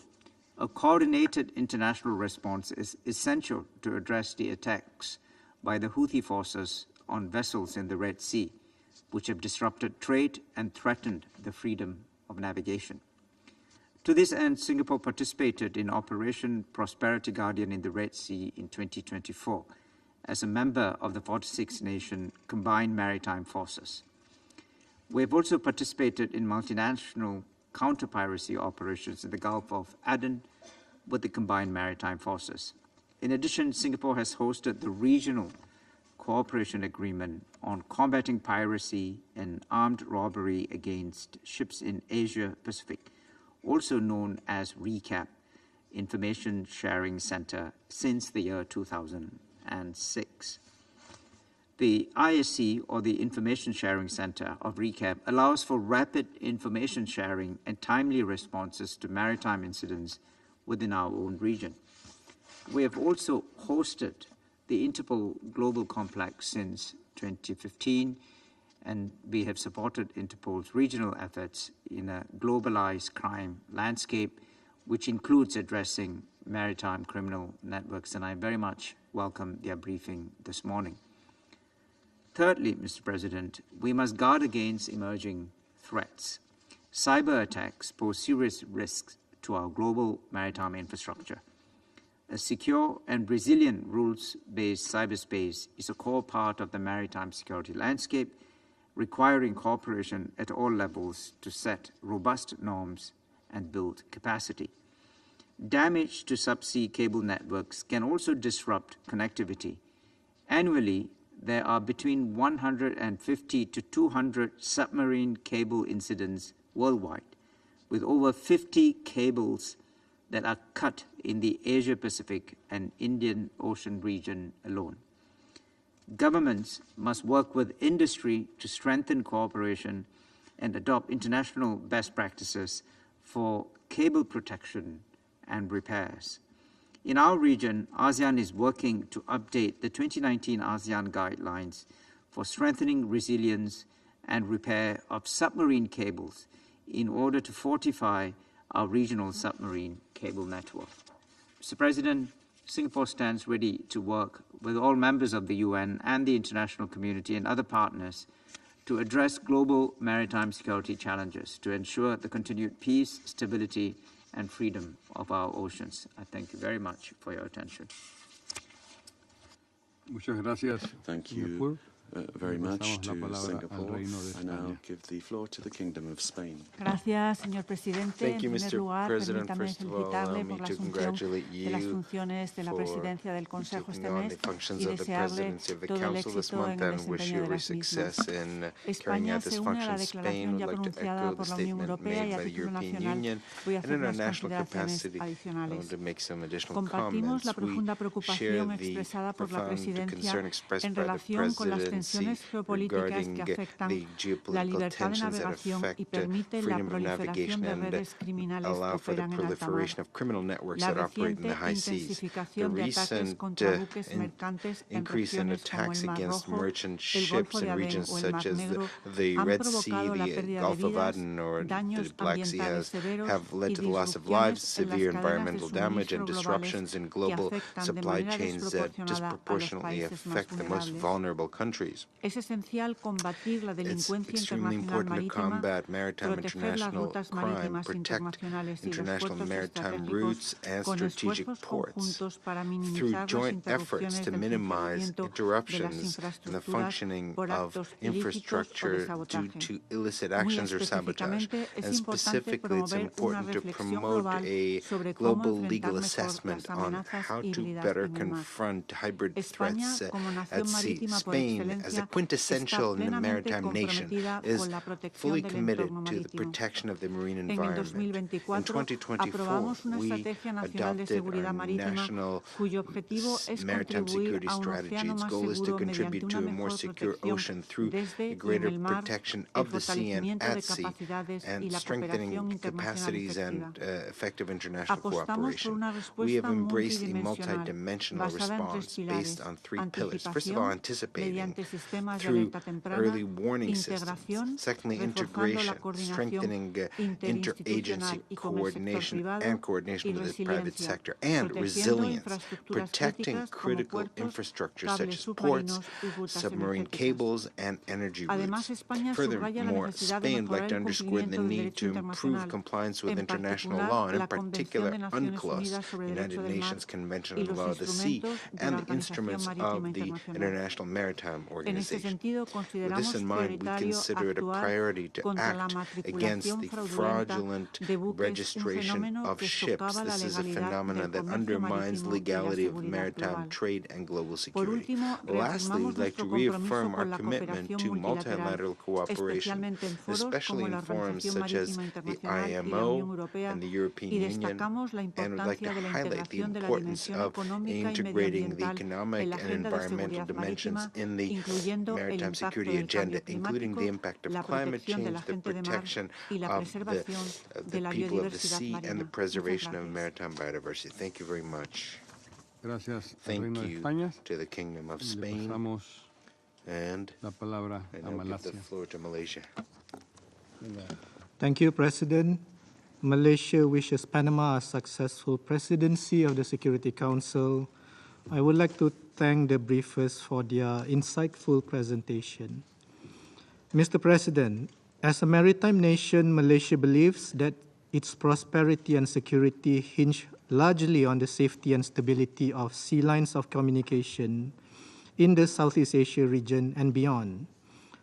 a coordinated international response is essential to address the attacks by the Houthi forces on vessels in the Red Sea, which have disrupted trade and threatened the freedom of navigation. To this end, Singapore participated in Operation Prosperity Guardian in the Red Sea in 2024 as a member of the 46-nation Combined Maritime Forces. We have also participated in multinational counter-piracy operations in the Gulf of Aden with the Combined Maritime Forces. In addition, Singapore has hosted the Regional Cooperation Agreement on combating piracy and armed robbery against ships in Asia Pacific, also known as RECAP, Information Sharing Center, since the year 2006. The ISC, or the Information Sharing Center of RECAP, allows for rapid information sharing and timely responses to maritime incidents within our own region. We have also hosted the Interpol Global Complex since 2015, and we have supported Interpol's regional efforts in a globalized crime landscape, which includes addressing maritime criminal networks, and I very much welcome their briefing this morning. Thirdly, Mr. President, we must guard against emerging threats. Cyber attacks pose serious risks to our global maritime infrastructure. A secure and resilient rules-based cyberspace is a core part of the maritime security landscape, requiring cooperation at all levels to set robust norms and build capacity. Damage to subsea cable networks can also disrupt connectivity. Annually, there are between 150 to 200 submarine cable incidents worldwide, with over 50 cables that are cut in the Asia-Pacific and Indian Ocean region alone. Governments must work with industry to strengthen cooperation and adopt international best practices for cable protection and repairs. In our region, ASEAN is working to update the 2019 ASEAN guidelines for strengthening resilience and repair of submarine cables in order to fortify our regional submarine cable network. Mr. President, Singapore stands ready to work with all members of the UN and the international community and other partners to address global maritime security challenges to ensure the continued peace, stability, and freedom of our oceans. I thank you very much for your attention. Muchas gracias. Thank you very much to Singapore. I now give the floor to the Kingdom of Spain. Gracias, señor presidente. Thank you, en primer Mr. lugar, President. permítame First of all, allow felicitarle me por la to asunción congratulate de las you funciones de la presidencia del Consejo este taking on mes the functions y of the desearle presidency of the todo el Council this éxito en month el and wish desempeño you de every las mismas. success in carrying España out this se une a la function. Spain declaración would ya like to pronunciada echo the por la Unión statement Europea y made a by the título European nacional Union voy a and hacer unas international consideraciones capacity. I adicionales. want to make some additional Compartimos comments. la profunda We share preocupación the expresada por la profound presidencia concern expressed en by the relación con las presidency tensiones geopolíticas regarding que afectan the la geopolitical libertad de tensions that navegación y affect permiten la freedom of proliferación navigation de and redes criminales que allow for the operan en alta mar. proliferation of criminal networks La that operate in the reciente high seas. The intensificación de ataques recent contra buques mercantes en increase in regiones como attacks el Mar against Rojo, merchant el Golfo ships de in Adén regions o el such Mar as Negro the han Red Sea, provocado la the pérdida de Gulf of vidas, Aden, or daños the Black Sea ambientales severos have led y to the loss of disrupciones lives, en las severe cadenas de environmental damage, and suministro globales disruptions in que global afectan de supply manera chains that desproporcionada a los disproportionately países más affect the most vulnerables. vulnerable countries. Es esencial combatir la It's delincuencia extremely internacional important to marítima, combat maritime proteger las international rutas crime, marítimas protect internacionales y los international puertos maritime estratégicos routes and con strategic esfuerzos ports conjuntos para through minimizar las joint efforts interrupciones to del minimize funcionamiento de las interruptions in the infraestructuras functioning por of actos ilícitos o de infrastructure due sabotaje. to illicit Muy actions or sabotage. específicamente, es And importante specifically, it's promover una important to reflexión promote global a sobre cómo global enfrentar legal mejor assessment las on amenazas how to híbridas better en el mar. confront hybrid España, threats como nación at sea. marítima por Spain, as a quintessential maritime nation, is fully committed to the protection of the marine environment. In 2024, we adopted our national maritime security strategy. Its goal is to contribute to a more secure ocean through a greater protection of the sea and at sea, and strengthening capacities and effective international cooperation. We have embraced a multidimensional response based on 3 pillars. First of all, anticipating through early warning systems. Secondly, integration, strengthening interagency coordination and coordination with the private sector. And resilience, protecting critical infrastructure such as ports, submarine cables, and energy routes. Furthermore, Spain would like to underscore the need to improve compliance with international law, and in particular UNCLOS, United Nations Convention on the Law of the Sea, and the instruments of the International Maritime Organization. With this in mind, we consider it a priority to act against the fraudulent registration of ships. This is a phenomenon that undermines legality of maritime trade and global security. Lastly, we'd like to reaffirm our commitment to multilateral cooperation, especially in forums such as the IMO and the European Union, and would like to highlight the importance of integrating the economic and environmental dimensions in the maritime security agenda, including the impact of climate change, the protection of the people of the sea, and the preservation of maritime biodiversity. Thank you very much. Gracias. Thank you to the Kingdom of Spain. And I now give the floor to Malaysia. Thank you, President. Malaysia wishes Panama a successful presidency of the Security Council. I would like to thank the briefers for their insightful presentation. Mr. President, as a maritime nation, Malaysia believes that its prosperity and security hinge largely on the safety and stability of sea lines of communication in the Southeast Asia region and beyond.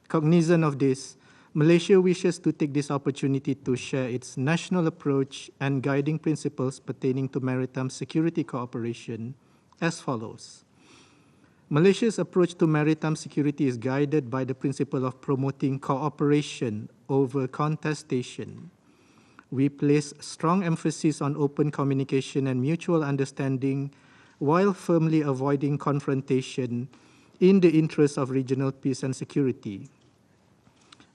Cognizant of this, Malaysia wishes to take this opportunity to share its national approach and guiding principles pertaining to maritime security cooperation as follows. Malaysia's approach to maritime security is guided by the principle of promoting cooperation over contestation. We place strong emphasis on open communication and mutual understanding while firmly avoiding confrontation in the interest of regional peace and security.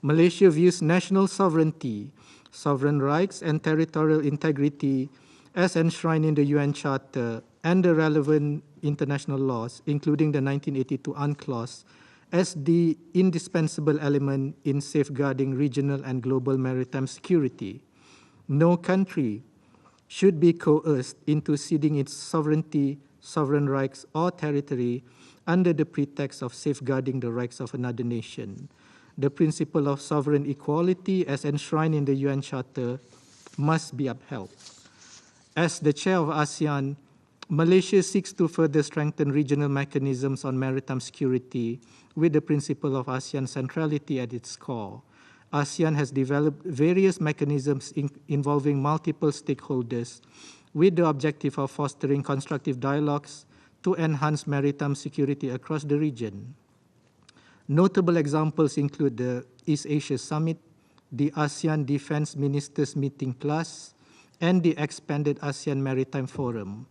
Malaysia views national sovereignty, sovereign rights, and territorial integrity as enshrined in the UN Charter and the relevant international laws, including the 1982 UNCLOS, as the indispensable element in safeguarding regional and global maritime security. No country should be coerced into ceding its sovereignty, sovereign rights, or territory under the pretext of safeguarding the rights of another nation. The principle of sovereign equality as enshrined in the UN Charter must be upheld. As the chair of ASEAN, Malaysia seeks to further strengthen regional mechanisms on maritime security with the principle of ASEAN centrality at its core. ASEAN has developed various mechanisms involving multiple stakeholders with the objective of fostering constructive dialogues to enhance maritime security across the region. Notable examples include the East Asia Summit, the ASEAN Defense Ministers Meeting Plus, and the expanded ASEAN Maritime Forum.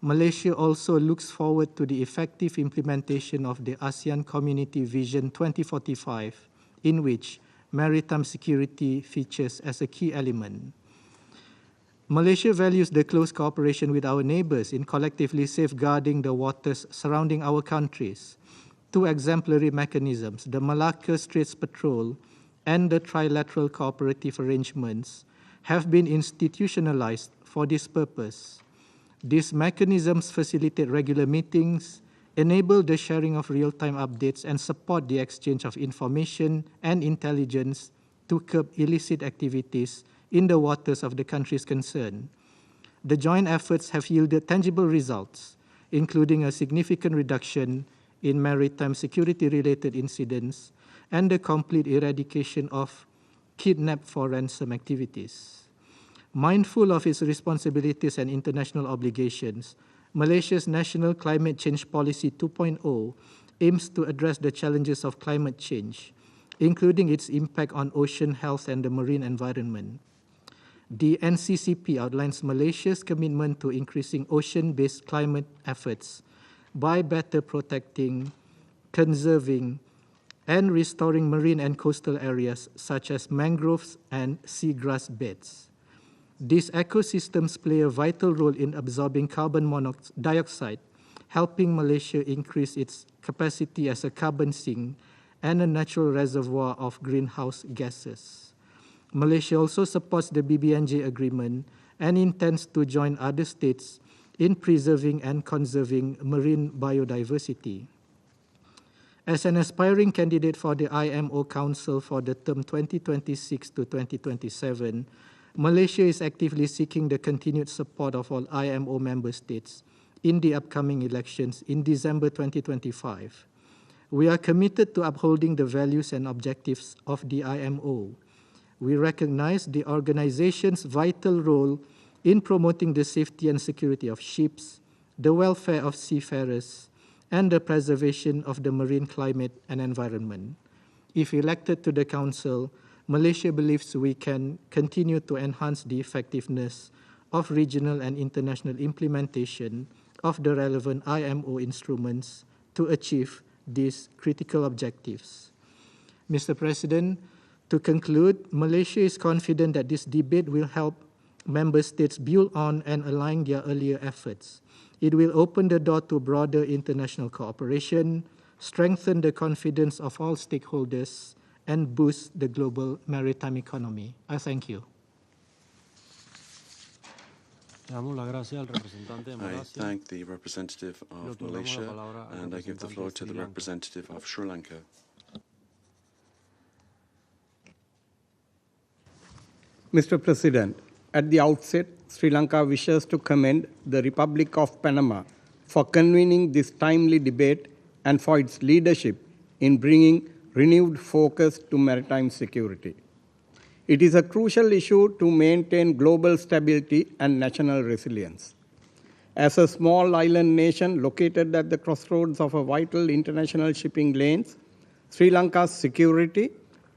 Malaysia also looks forward to the effective implementation of the ASEAN Community Vision 2045, in which maritime security features as a key element. Malaysia values the close cooperation with our neighbors in collectively safeguarding the waters surrounding our countries. Two exemplary mechanisms, the Malacca Straits Patrol and the Trilateral Cooperative Arrangements, have been institutionalized for this purpose. These mechanisms facilitate regular meetings, enable the sharing of real-time updates, and support the exchange of information and intelligence to curb illicit activities in the waters of the countries concerned. The joint efforts have yielded tangible results, including a significant reduction in maritime security-related incidents and the complete eradication of kidnap for ransom activities. Mindful of its responsibilities and international obligations, Malaysia's National Climate Change Policy 2.0 aims to address the challenges of climate change, including its impact on ocean health and the marine environment. The NCCP outlines Malaysia's commitment to increasing ocean-based climate efforts by better protecting, conserving, and restoring marine and coastal areas such as mangroves and seagrass beds. These ecosystems play a vital role in absorbing carbon dioxide, helping Malaysia increase its capacity as a carbon sink and a natural reservoir of greenhouse gases. Malaysia also supports the BBNJ agreement and intends to join other states in preserving and conserving marine biodiversity. As an aspiring candidate for the IMO Council for the term 2026 to 2027, Malaysia is actively seeking the continued support of all IMO member states in the upcoming elections in December 2025. We are committed to upholding the values and objectives of the IMO. We recognize the organization's vital role in promoting the safety and security of ships, the welfare of seafarers, and the preservation of the marine climate and environment. If elected to the Council, Malaysia believes we can continue to enhance the effectiveness of regional and international implementation of the relevant IMO instruments to achieve these critical objectives. Mr. President, to conclude, Malaysia is confident that this debate will help member states build on and align their earlier efforts. It will open the door to broader international cooperation, strengthen the confidence of all stakeholders, and boost the global maritime economy. I thank you. I thank the representative of Malaysia, and I give the floor to the representative of Sri Lanka. Mr. President, at the outset, Sri Lanka wishes to commend the Republic of Panama for convening this timely debate and for its leadership in bringing renewed focus to maritime security. It is a crucial issue to maintain global stability and national resilience. As a small island nation located at the crossroads of a vital international shipping lanes, Sri Lanka's security,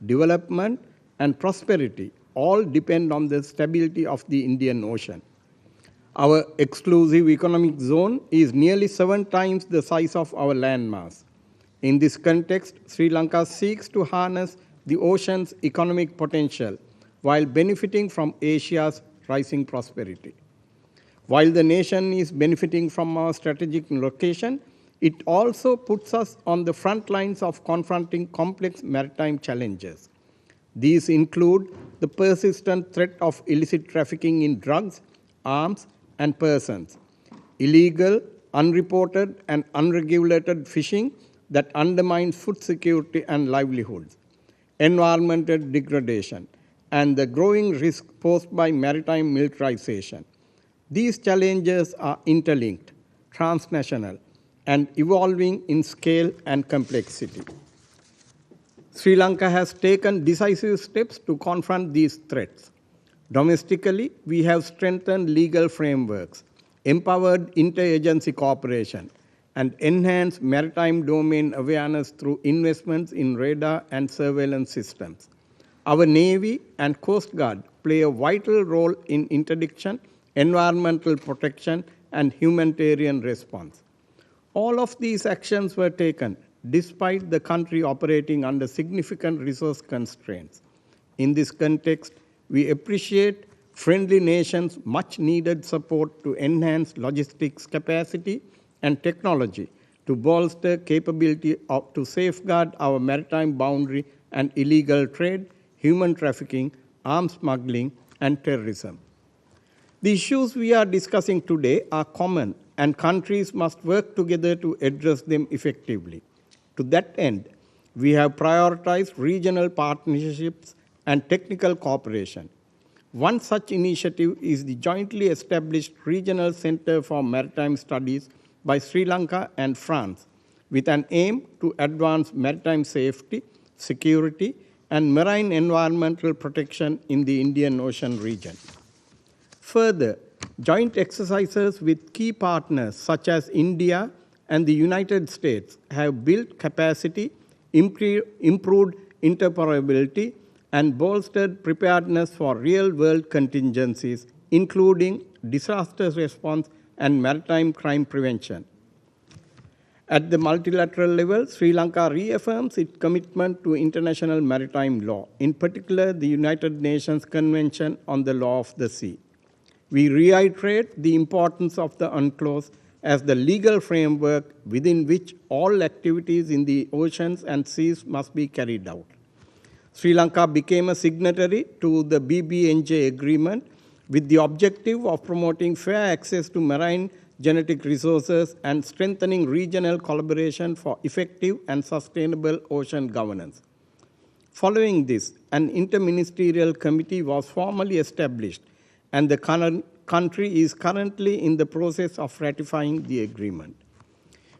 development, and prosperity all depend on the stability of the Indian Ocean. Our exclusive economic zone is nearly 7 times the size of our landmass. In this context, Sri Lanka seeks to harness the ocean's economic potential while benefiting from Asia's rising prosperity. While the nation is benefiting from our strategic location, it also puts us on the front lines of confronting complex maritime challenges. These include the persistent threat of illicit trafficking in drugs, arms, and persons, illegal, unreported, and unregulated fishing that undermines food security and livelihoods, environmental degradation, and the growing risk posed by maritime militarization. These challenges are interlinked, transnational, and evolving in scale and complexity. Sri Lanka has taken decisive steps to confront these threats. Domestically, we have strengthened legal frameworks, empowered interagency cooperation, and enhanced maritime domain awareness through investments in radar and surveillance systems. Our Navy and Coast Guard play a vital role in interdiction, environmental protection, and humanitarian response. All of these actions were taken despite the country operating under significant resource constraints. In this context, we appreciate friendly nations' much-needed support to enhance logistics capacity and technology to bolster capability to safeguard our maritime boundary and illegal trade, human trafficking, arms smuggling, and terrorism. The issues we are discussing today are common, and countries must work together to address them effectively. To that end, we have prioritized regional partnerships and technical cooperation. One such initiative is the jointly established Regional Center for Maritime Studies by Sri Lanka and France, with an aim to advance maritime safety, security, and marine environmental protection in the Indian Ocean region. Further, joint exercises with key partners such as India and the United States have built capacity, improved interoperability, and bolstered preparedness for real-world contingencies, including disaster response and maritime crime prevention. At the multilateral level, Sri Lanka reaffirms its commitment to international maritime law, in particular the United Nations Convention on the Law of the Sea. We reiterate the importance of the UNCLOS as the legal framework within which all activities in the oceans and seas must be carried out. Sri Lanka became a signatory to the BBNJ agreement with the objective of promoting fair access to marine genetic resources and strengthening regional collaboration for effective and sustainable ocean governance. Following this, an interministerial committee was formally established, and the country is currently in the process of ratifying the agreement.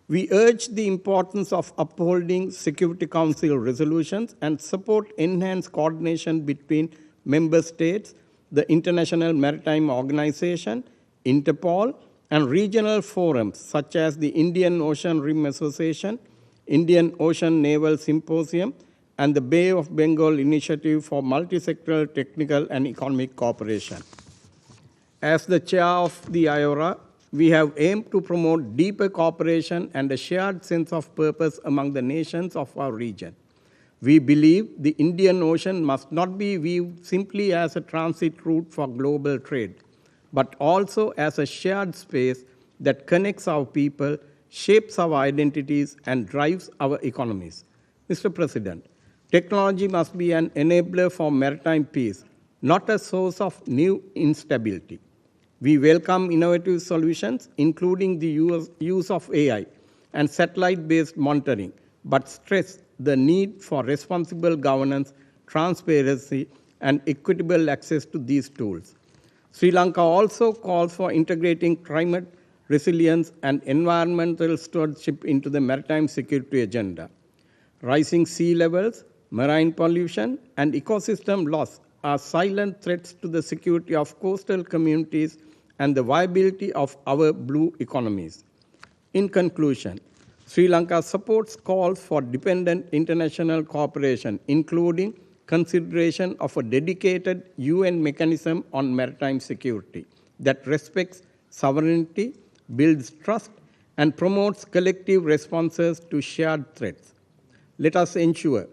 We urge the importance of upholding Security Council resolutions and support enhanced coordination between member states, the International Maritime Organization, Interpol, and regional forums such as the Indian Ocean Rim Association, Indian Ocean Naval Symposium, and the Bay of Bengal Initiative for Multisectoral Technical and Economic Cooperation. As the chair of the IORA, we have aimed to promote deeper cooperation and a shared sense of purpose among the nations of our region. We believe the Indian Ocean must not be viewed simply as a transit route for global trade, but also as a shared space that connects our people, shapes our identities, and drives our economies. Mr. President, technology must be an enabler for maritime peace, not a source of new instability. We welcome innovative solutions, including the use of AI and satellite-based monitoring, but stress the need for responsible governance, transparency, and equitable access to these tools. Sri Lanka also calls for integrating climate resilience and environmental stewardship into the maritime security agenda. Rising sea levels, marine pollution, and ecosystem loss are silent threats to the security of coastal communities and the viability of our blue economies. In conclusion, Sri Lanka supports calls for dependent international cooperation, including consideration of a dedicated UN mechanism on maritime security that respects sovereignty, builds trust, and promotes collective responses to shared threats. Let us ensure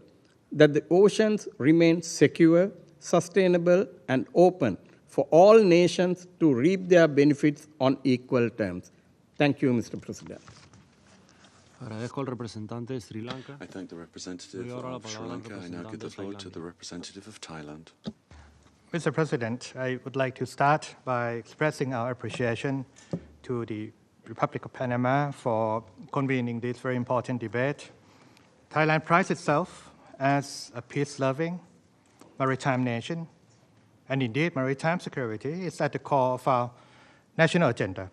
that the oceans remain secure, sustainable, and open for all nations to reap their benefits on equal terms. Thank you, Mr. President. Agradezco al representante de Sri Lanka. I thank the representative of Sri Lanka. I now give the floor to the representative of Thailand. Mr. President, I would like to start by expressing our appreciation to the Republic of Panama for convening this very important debate. Thailand prides itself as a peace-loving maritime nation, and indeed maritime security is at the core of our national agenda.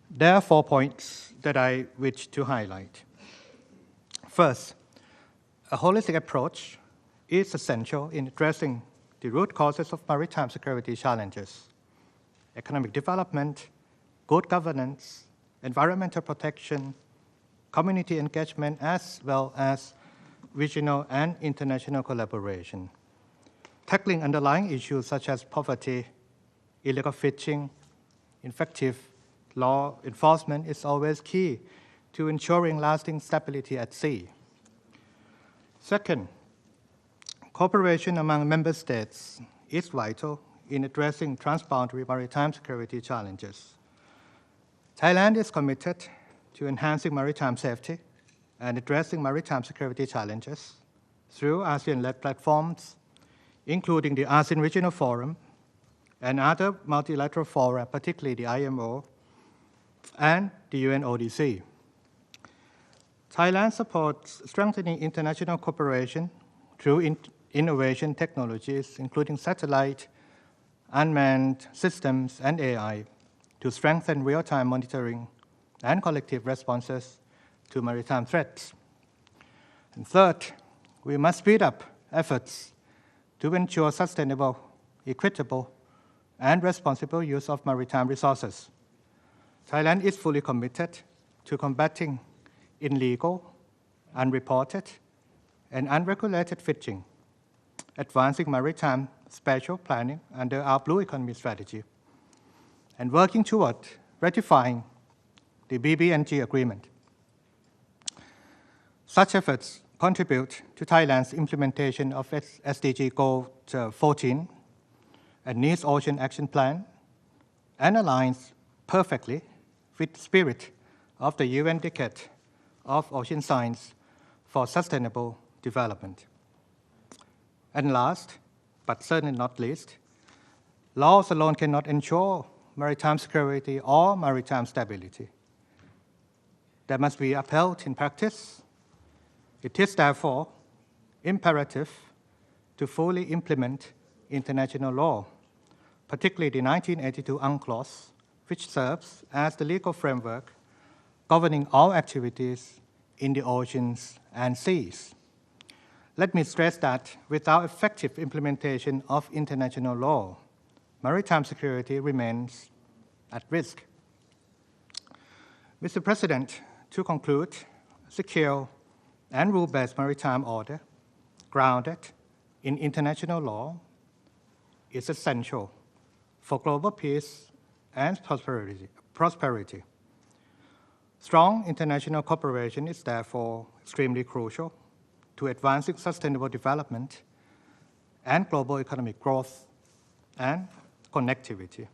There are 4 points that I wish to highlight. First, a holistic approach is essential in addressing the root causes of maritime security challenges: economic development, good governance, environmental protection, community engagement, as well as regional and international collaboration. Tackling underlying issues such as poverty, illegal fishing, effective law enforcement is always key to ensuring lasting stability at sea. Second, cooperation among member states is vital in addressing transboundary maritime security challenges. Thailand is committed to enhancing maritime safety and addressing maritime security challenges through ASEAN-led platforms, including the ASEAN Regional Forum and other multilateral fora, particularly the IMO and the UNODC. Thailand supports strengthening international cooperation through innovation technologies, including satellite, unmanned systems, and AI, to strengthen real-time monitoring and collective responses to maritime threats. And third, we must speed up efforts to ensure sustainable, equitable, and responsible use of maritime resources. Thailand is fully committed to combating illegal, unreported, and unregulated fishing, advancing maritime spatial planning under our Blue Economy strategy, and working toward ratifying the BBNG agreement. Such efforts contribute to Thailand's implementation of its SDG Goal 14 and NIS Ocean Action Plan, and aligns perfectly with the spirit of the UN Decade of Ocean Science for Sustainable Development. And last, but certainly not least, laws alone cannot ensure maritime security or maritime stability. They must be upheld in practice. It is therefore imperative to fully implement international law, particularly the 1982 UNCLOS, which serves as the legal framework governing all activities in the oceans and seas. Let me stress that without effective implementation of international law, maritime security remains at risk. Mr. President, to conclude, secure and rule-based maritime order grounded in international law is essential for global peace and prosperity. Strong international cooperation is therefore extremely crucial to advancing sustainable development and global economic growth and connectivity.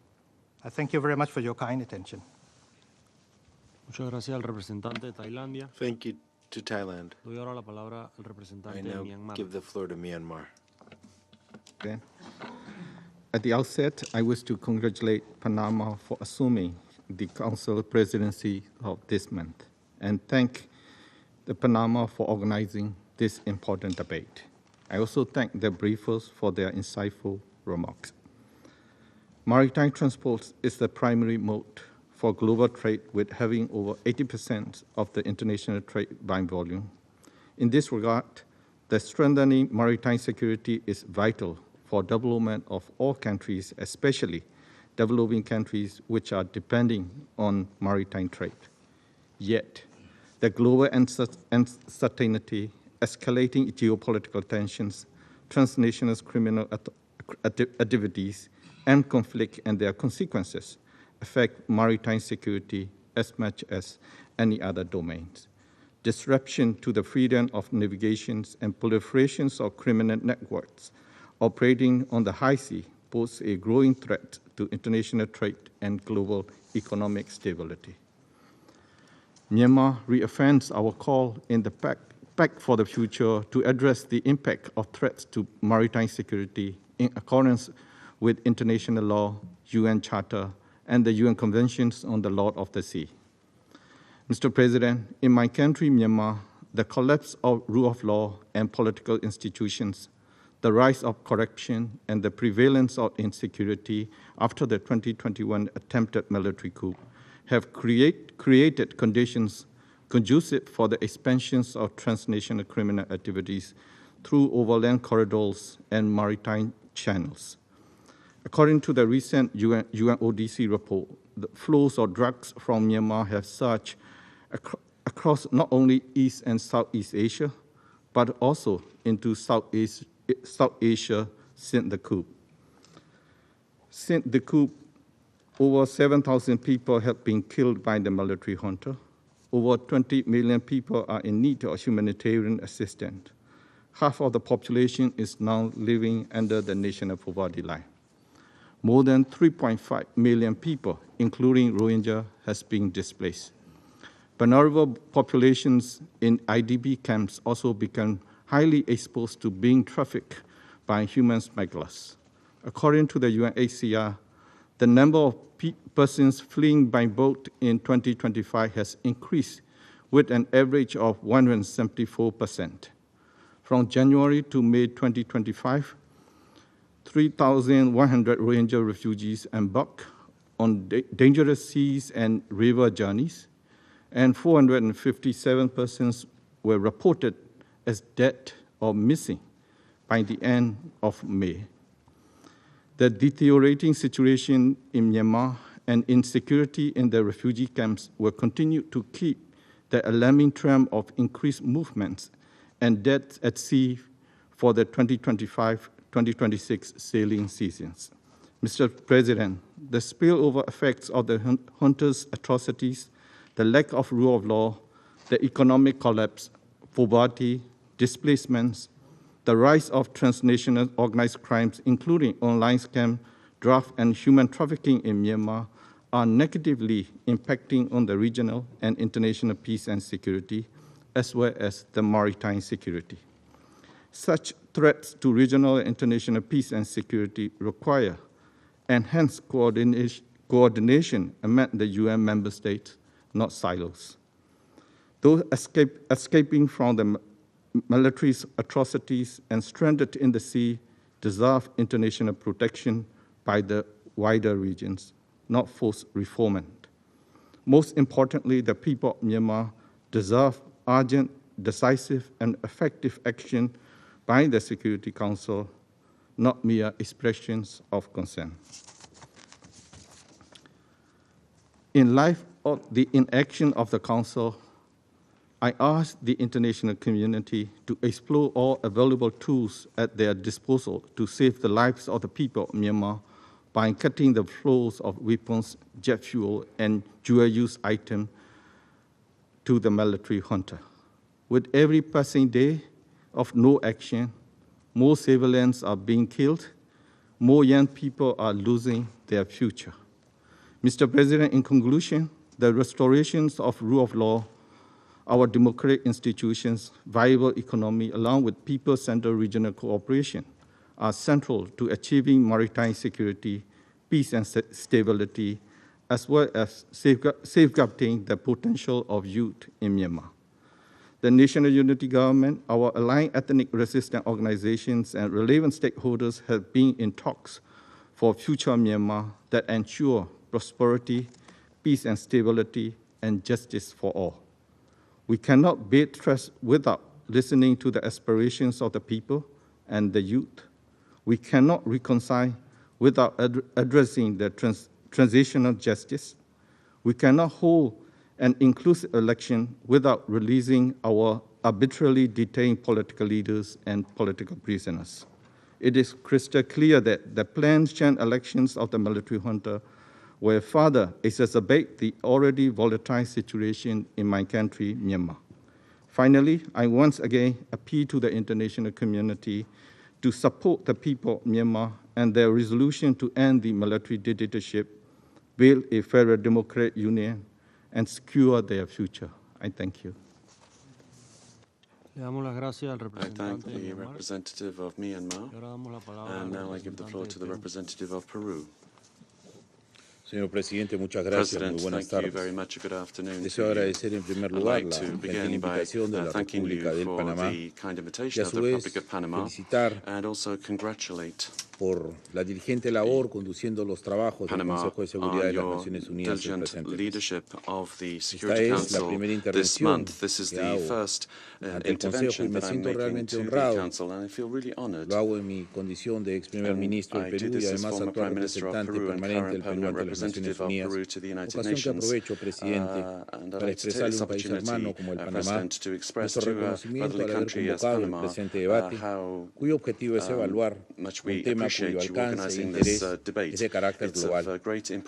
I thank you very much for your kind attention. Muchas gracias al representante de Tailandia. Thank you to Thailand. Doy ahora la palabra al representante I de now Myanmar. give the floor to Myanmar. Okay. At the outset, I wish to congratulate Panama for assuming the Council presidency of this month and thank the Panama for organizing this important debate. I also thank the briefers for their insightful remarks. Maritime transport is the primary mode for global trade, with having over 80% of the international trade by volume. In this regard, the strengthening maritime security is vital for development of all countries, especially developing countries which are depending on maritime trade. Yet, the global uncertainty, escalating geopolitical tensions, transnational criminal activities, and conflict and their consequences affect maritime security as much as any other domains. Disruption to the freedom of navigation and proliferations of criminal networks operating on the high sea pose a growing threat to international trade and global economic stability. Myanmar reaffirms our call in the Pact for the Future to address the impact of threats to maritime security in accordance with international law, UN Charter, and the UN Conventions on the Law of the Sea. Mr. President, in my country, Myanmar, the collapse of rule of law and political institutions, the rise of corruption, and the prevalence of insecurity after the 2021 attempted military coup have created conditions conducive for the expansions of transnational criminal activities through overland corridors and maritime channels. According to the recent UNODC report, the flows of drugs from Myanmar have surged across not only East and Southeast Asia, but also into South Asia since the coup. Since the coup, over 7,000 people have been killed by the military junta. Over 20 million people are in need of humanitarian assistance. Half of the population is now living under the national poverty line. More than 3.5 million people, including Rohingya, has been displaced. Vulnerable populations in IDP camps also become highly exposed to being trafficked by human smugglers. According to the UNHCR, the number of persons fleeing by boat in 2025 has increased with an average of 174%. From January to May 2025, 3,100 Rohingya refugees embarked on dangerous seas and river journeys, and 457 persons were reported as dead or missing by the end of May. The deteriorating situation in Myanmar and insecurity in the refugee camps will continue to keep the alarming trend of increased movements and deaths at sea for the 2025-2026 sailing seasons. Mr. President, the spillover effects of the hunters' atrocities, the lack of rule of law, the economic collapse, poverty, displacements, the rise of transnational organized crimes, including online scam, draft, and human trafficking in Myanmar, are negatively impacting on the regional and international peace and security, as well as the maritime security. Such threats to regional and international peace and security require enhanced coordination among the UN member states, not silos. Those escaping from the military's atrocities and stranded in the sea deserve international protection by the wider regions, not forced refoulement. Most importantly, the people of Myanmar deserve urgent, decisive, and effective action by the Security Council, not mere expressions of concern. In light of the inaction of the Council, I ask the international community to explore all available tools at their disposal to save the lives of the people of Myanmar by cutting the flows of weapons, jet fuel, and dual-use items to the military junta. With every passing day of no action, more civilians are being killed, more young people are losing their future. Mr. President, in conclusion, the restorations of rule of law, our democratic institutions, viable economy, along with people-centered regional cooperation, are central to achieving maritime security, peace and stability, as well as safeguarding the potential of youth in Myanmar. The National Unity Government, our aligned ethnic resistance organizations, and relevant stakeholders have been in talks for future Myanmar that ensure prosperity, peace and stability, and justice for all. We cannot build trust without listening to the aspirations of the people and the youth. We cannot reconcile without addressing the transitional justice. We cannot hold an inclusive election without releasing our arbitrarily detained political leaders and political prisoners. It is crystal clear that the planned sham elections of the military junta will further exacerbate the already volatile situation in my country, Myanmar. Finally, I once again appeal to the international community to support the people of Myanmar and their resolution to end the military dictatorship, build a federal democratic union, and secure their future. I thank you. Le damos las gracias al I representante thank the representative of Myanmar, and now I give the floor to the representative of Peru. Señor Presidente, muchas gracias. Muy buenas tardes. Deseo agradecer en primer lugar la gentil invitación de la República del Panamá y a su vez felicitar por la diligente labor conduciendo los trabajos del Consejo de Seguridad de las Naciones Unidas en presente. Esta es la primera intervención que hago ante el Consejo y me siento realmente honrado. Lo hago en mi condición de ex primer ministro del Perú y además actual representante permanente del Perú ante las Naciones Unidas, ocasión que aprovecho, Presidente, para expresarle a un país hermano como el Panamá nuestro reconocimiento al haber convocado el presente debate, cuyo objetivo es evaluar un tema cuyo alcance e interés es de carácter global.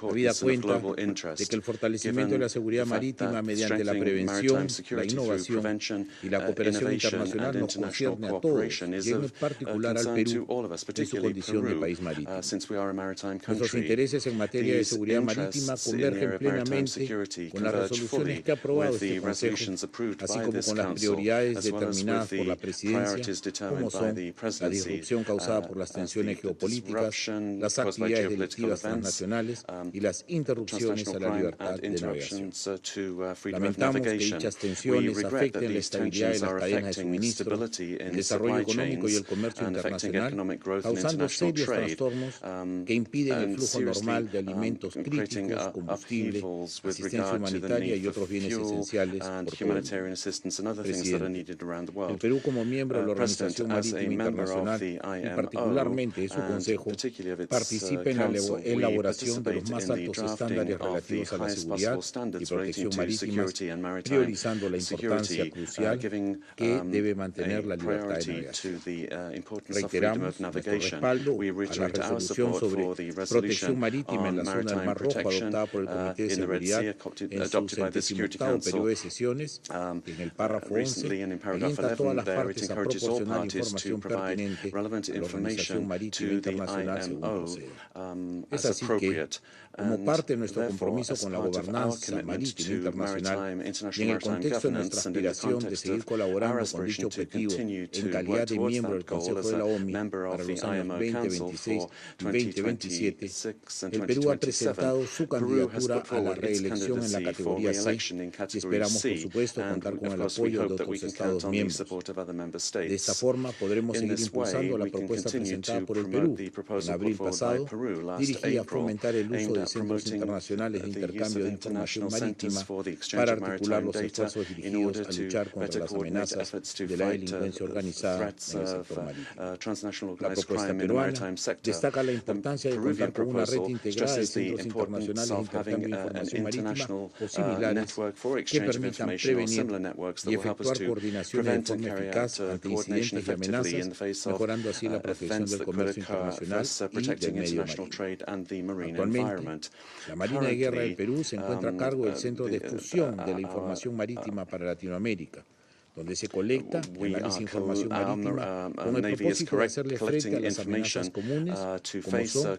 Habida cuenta de que el fortalecimiento de la seguridad marítima mediante la prevención, la innovación y la cooperación internacional nos concierne a todos y en particular al Perú en su condición de país marítimo. Nuestros intereses en materia de seguridad marítima convergen plenamente con las resoluciones que ha aprobado este Consejo, así como con las prioridades determinadas por la Presidencia, como son la disrupción causada por las tensiones geopolíticas, las actividades delictivas transnacionales y las interrupciones a la libertad de navegación. Lamentamos que dichas tensiones afecten la estabilidad de las cadenas de suministro, el desarrollo económico y el comercio internacional, causando serios trastornos que impiden el flujo normal de alimentos críticos, combustible, asistencia humanitaria y otros bienes esenciales por todo el mundo. Presidente, el Perú como miembro de la Organización Marítima Internacional y particularmente es su Consejo participe en la elaboración de los más altos estándares relativos a la seguridad y protección marítimas, priorizando la importancia crucial que debe mantener la libertad de navegación. Reiteramos nuestro respaldo a la resolución sobre protección marítima en la zona del Mar Rojo adoptada por el Comité de Seguridad en su 78º periodo de sesiones. En el párrafo 11 orienta a todas las partes a proporcionar información pertinente a la Organización Marítima Internacional según proceda. Es así que, como parte de nuestro compromiso con la gobernanza marítima internacional y en el contexto de nuestra aspiración de seguir colaborando con dicho objetivo en calidad de miembro del Consejo de la OMI para los años 2026 y 2027, el Perú ha presentado su candidatura a la reelección en la categoría C y esperamos, por supuesto, contar con el apoyo de otros Estados miembros. De esta forma, podremos seguir impulsando la propuesta presentada por el Perú en abril pasado, dirigida a fomentar el uso de centros internacionales de intercambio de información marítima para articular los esfuerzos dirigidos a luchar contra las amenazas de la delincuencia organizada en el sector marítimo. La propuesta peruana destaca la importancia de contar con una red integrada de centros internacionales de intercambio de información marítima o similares que permitan prevenir y efectuar coordinaciones de forma eficaz ante incidentes y amenazas, mejorando así la protección del comercio internacional y del medio marino. Actualmente, la Marina de Guerra del Perú se encuentra a cargo del Centro de Fusión de la Información Marítima para Latinoamérica, donde se colecta y analiza información marítima con el propósito de hacerle frente a las amenazas comunes,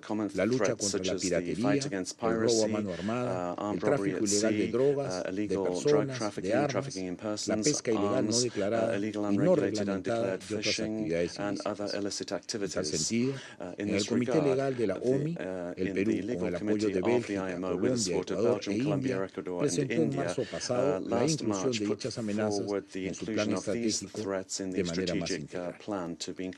como son la lucha contra la piratería, el robo a mano armada, el tráfico ilegal de drogas, de personas, de armas, la pesca ilegal no declarada y no reglamentada y otras actividades ilícitas. En tal sentido, en el Comité Legal de la OMI, el Perú, con el apoyo de Bélgica, Colombia, Ecuador e India, presentó en marzo pasado la inclusión de dichas amenazas en su plan estratégico de manera más integral.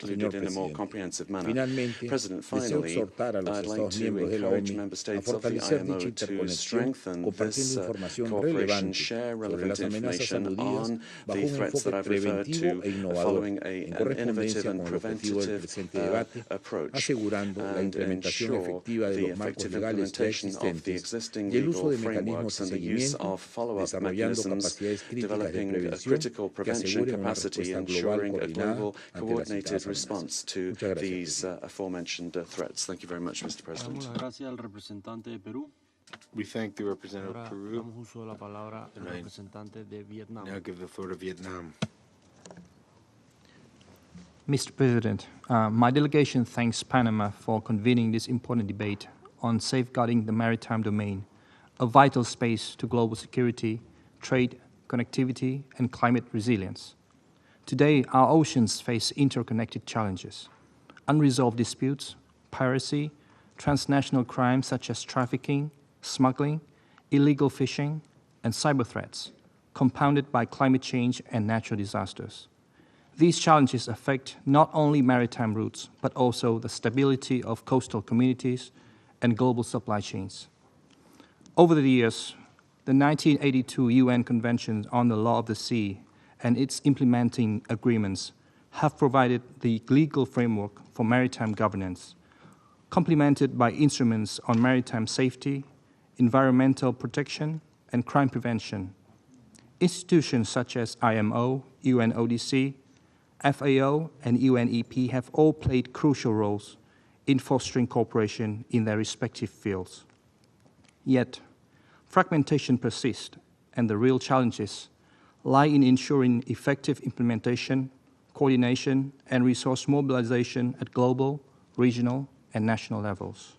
Señor Presidente, finalmente, deseo exhortar a los Estados miembros de la OMI a fortalecer dicha interconexión, compartiendo información relevante sobre las amenazas aludidas bajo un enfoque preventivo e innovador, en correspondencia con el objetivo del presente debate, asegurando la implementación efectiva de los marcos legales ya existentes y el uso de mecanismos de seguimiento, desarrollando capacidades críticas de prevención que aseguren una respuesta global coordinada ante las citadas amenazas. Muchas gracias, Thank you very much, Mr. President. Gracias al representante de Perú. We thank the representative of Ahora Peru. damos uso de la palabra al representante de Vietnam. Now give the floor to Vietnam. Mr. President, my delegation thanks Panama for convening this important debate on safeguarding the maritime domain, a vital space to global security, trade, connectivity, and climate resilience. Today, our oceans face interconnected challenges: unresolved disputes, piracy, transnational crimes such as trafficking, smuggling, illegal fishing, and cyber threats, compounded by climate change and natural disasters. These challenges affect not only maritime routes, but also the stability of coastal communities and global supply chains. Over the years, the 1982 UN Convention on the Law of the Sea and its implementing agreements have provided the legal framework for maritime governance, complemented by instruments on maritime safety, environmental protection, and crime prevention. Institutions such as IMO, UNODC, FAO, and UNEP have all played crucial roles in fostering cooperation in their respective fields. Yet, fragmentation persists, and the real challenges lie in ensuring effective implementation, coordination, and resource mobilization at global, regional, and national levels.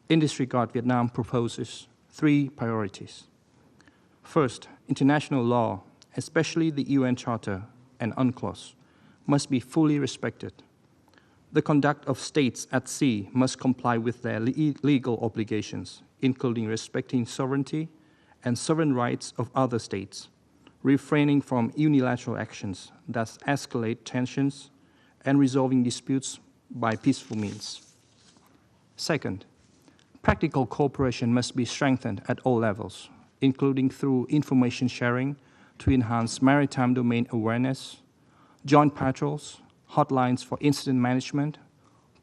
In this regard, Vietnam proposes 3 priorities. First, international law, especially the UN Charter and UNCLOS, must be fully respected. The conduct of states at sea must comply with their legal obligations, including respecting sovereignty and sovereign rights of other states, refraining from unilateral actions that escalate tensions, and resolving disputes by peaceful means. Second, practical cooperation must be strengthened at all levels, including through information sharing to enhance maritime domain awareness, joint patrols, hotlines for incident management,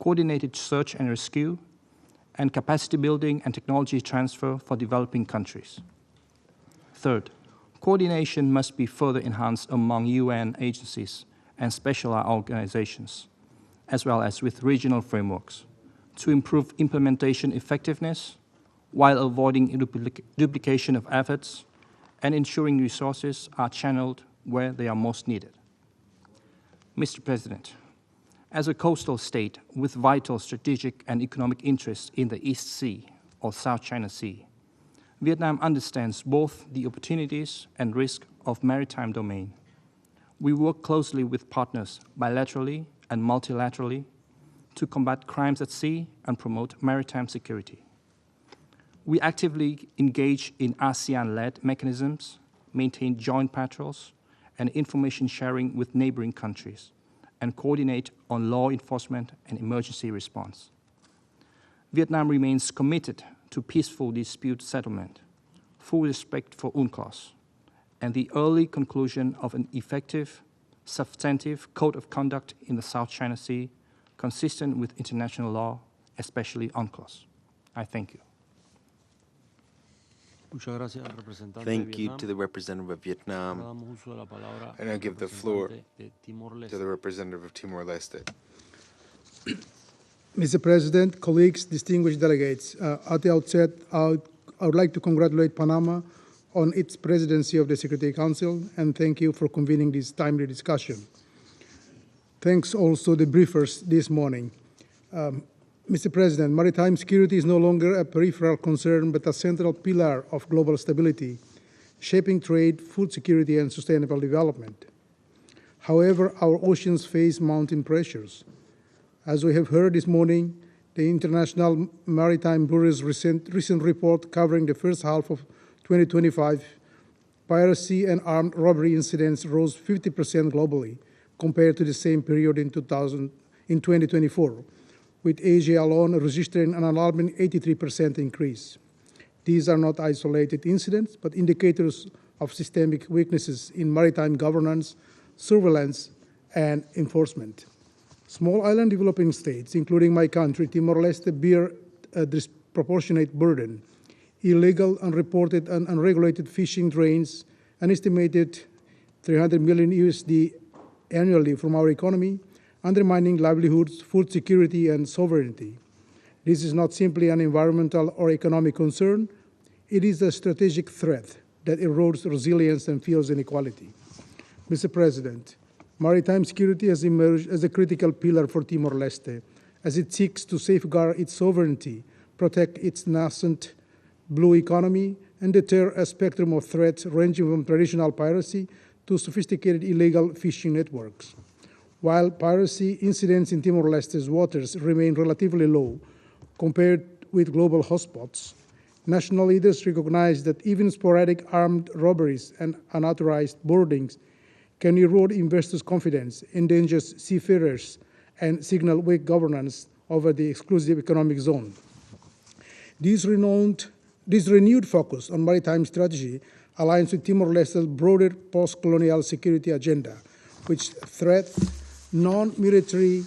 coordinated search and rescue, and capacity building and technology transfer for developing countries. Third, coordination must be further enhanced among UN agencies and specialized organizations, as well as with regional frameworks, to improve implementation effectiveness while avoiding duplication of efforts and ensuring resources are channeled where they are most needed. Mr. President, as a coastal state with vital strategic and economic interests in the East Sea or South China Sea, Vietnam understands both the opportunities and risks of maritime domain. We work closely with partners bilaterally and multilaterally to combat crimes at sea and promote maritime security. We actively engage in ASEAN-led mechanisms, maintain joint patrols, and information sharing with neighboring countries, and coordinate on law enforcement and emergency response. Vietnam remains committed to peaceful dispute settlement, full respect for UNCLOS, and the early conclusion of an effective, substantive code of conduct in the South China Sea consistent with international law, especially UNCLOS. I thank you. Thank you to the representative of Vietnam. And I give the floor to the representative of Timor-Leste. Mr. President, colleagues, distinguished delegates, at the outset, I would like to congratulate Panama on its presidency of the Security Council, and thank you for convening this timely discussion. Thanks also to the briefers this morning. Mr. President, maritime security is no longer a peripheral concern, but a central pillar of global stability, shaping trade, food security, and sustainable development. However, our oceans face mounting pressures. As we have heard this morning, the International Maritime Bureau's recent report covering the first half of 2025, piracy and armed robbery incidents rose 50% globally compared to the same period in 2024. With Asia alone registering an alarming 83% increase. These are not isolated incidents, but indicators of systemic weaknesses in maritime governance, surveillance, and enforcement. Small island developing states, including my country, Timor-Leste, bear a disproportionate burden. Illegal, unreported, and unregulated fishing drains an estimated $300 million USD annually from our economy, undermining livelihoods, food security, and sovereignty. This is not simply an environmental or economic concern. It is a strategic threat that erodes resilience and fuels inequality. Mr. President, maritime security has emerged as a critical pillar for Timor-Leste as it seeks to safeguard its sovereignty, protect its nascent blue economy, and deter a spectrum of threats ranging from traditional piracy to sophisticated illegal fishing networks. While piracy incidents in Timor-Leste's waters remain relatively low compared with global hotspots, national leaders recognize that even sporadic armed robberies and unauthorized boardings can erode investors' confidence, endanger seafarers, and signal weak governance over the exclusive economic zone. This renewed focus on maritime strategy aligns with Timor-Leste's broader post-colonial security agenda, which threats non-military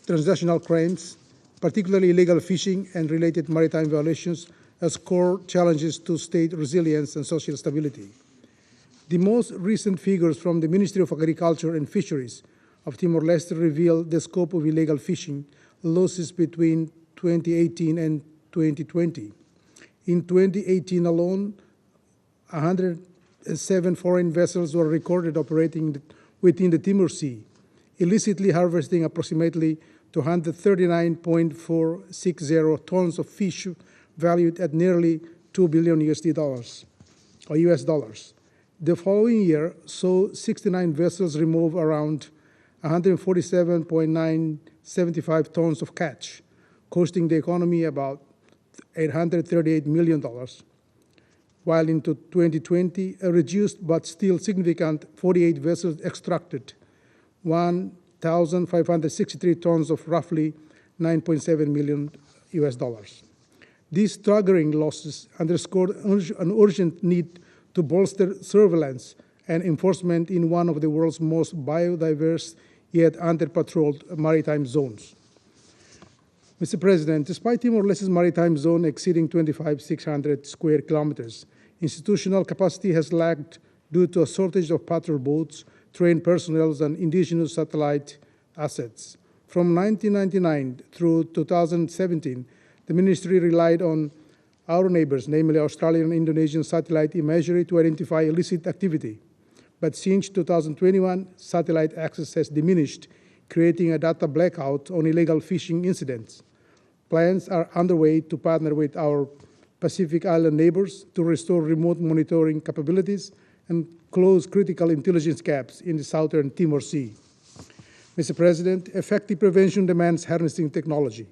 transnational crimes, particularly illegal fishing and related maritime violations, as core challenges to state resilience and social stability. The most recent figures from the Ministry of Agriculture and Fisheries of Timor-Leste reveal the scope of illegal fishing losses between 2018 and 2020. In 2018 alone, 107 foreign vessels were recorded operating within the Timor Sea, illicitly harvesting approximately 239.460 tons of fish valued at nearly $2 billion US dollars. The following year saw 69 vessels remove around 147.975 tons of catch, costing the economy about $838 million, while into 2020, a reduced but still significant 48 vessels extracted 1,563 tons of roughly $9.7 million US dollars. These staggering losses underscored an urgent need to bolster surveillance and enforcement in one of the world's most biodiverse yet under-patrolled maritime zones. Mr. President, despite Timor-Leste's maritime zone exceeding 25,600 square kilometers, institutional capacity has lagged due to a shortage of patrol boats, trained personnel, and indigenous satellite assets. From 1999 through 2017, the ministry relied on our neighbors, namely Australian and Indonesian satellite imagery, to identify illicit activity. But since 2021, satellite access has diminished, creating a data blackout on illegal fishing incidents. Plans are underway to partner with our Pacific Island neighbors to restore remote monitoring capabilities and close critical intelligence gaps in the southern Timor Sea. Mr. President, effective prevention demands harnessing technology,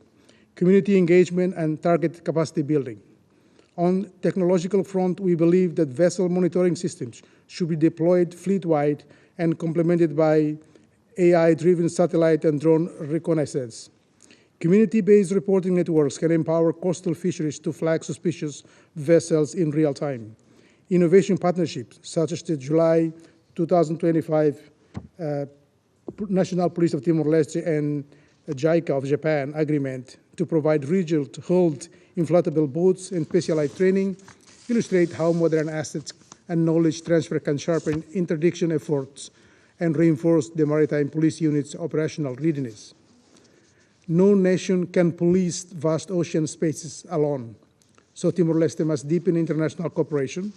community engagement, and target capacity building. On technological front, we believe that vessel monitoring systems should be deployed fleet-wide and complemented by AI-driven satellite and drone reconnaissance. Community-based reporting networks can empower coastal fisheries to flag suspicious vessels in real time. Innovation partnerships, such as the July 2025 National Police of Timor-Leste and JICA of Japan agreement to provide regional-hauled inflatable boats and specialized training, illustrate how modern assets and knowledge transfer can sharpen interdiction efforts and reinforce the maritime police unit's operational readiness. No nation can police vast ocean spaces alone, so Timor-Leste must deepen international cooperation.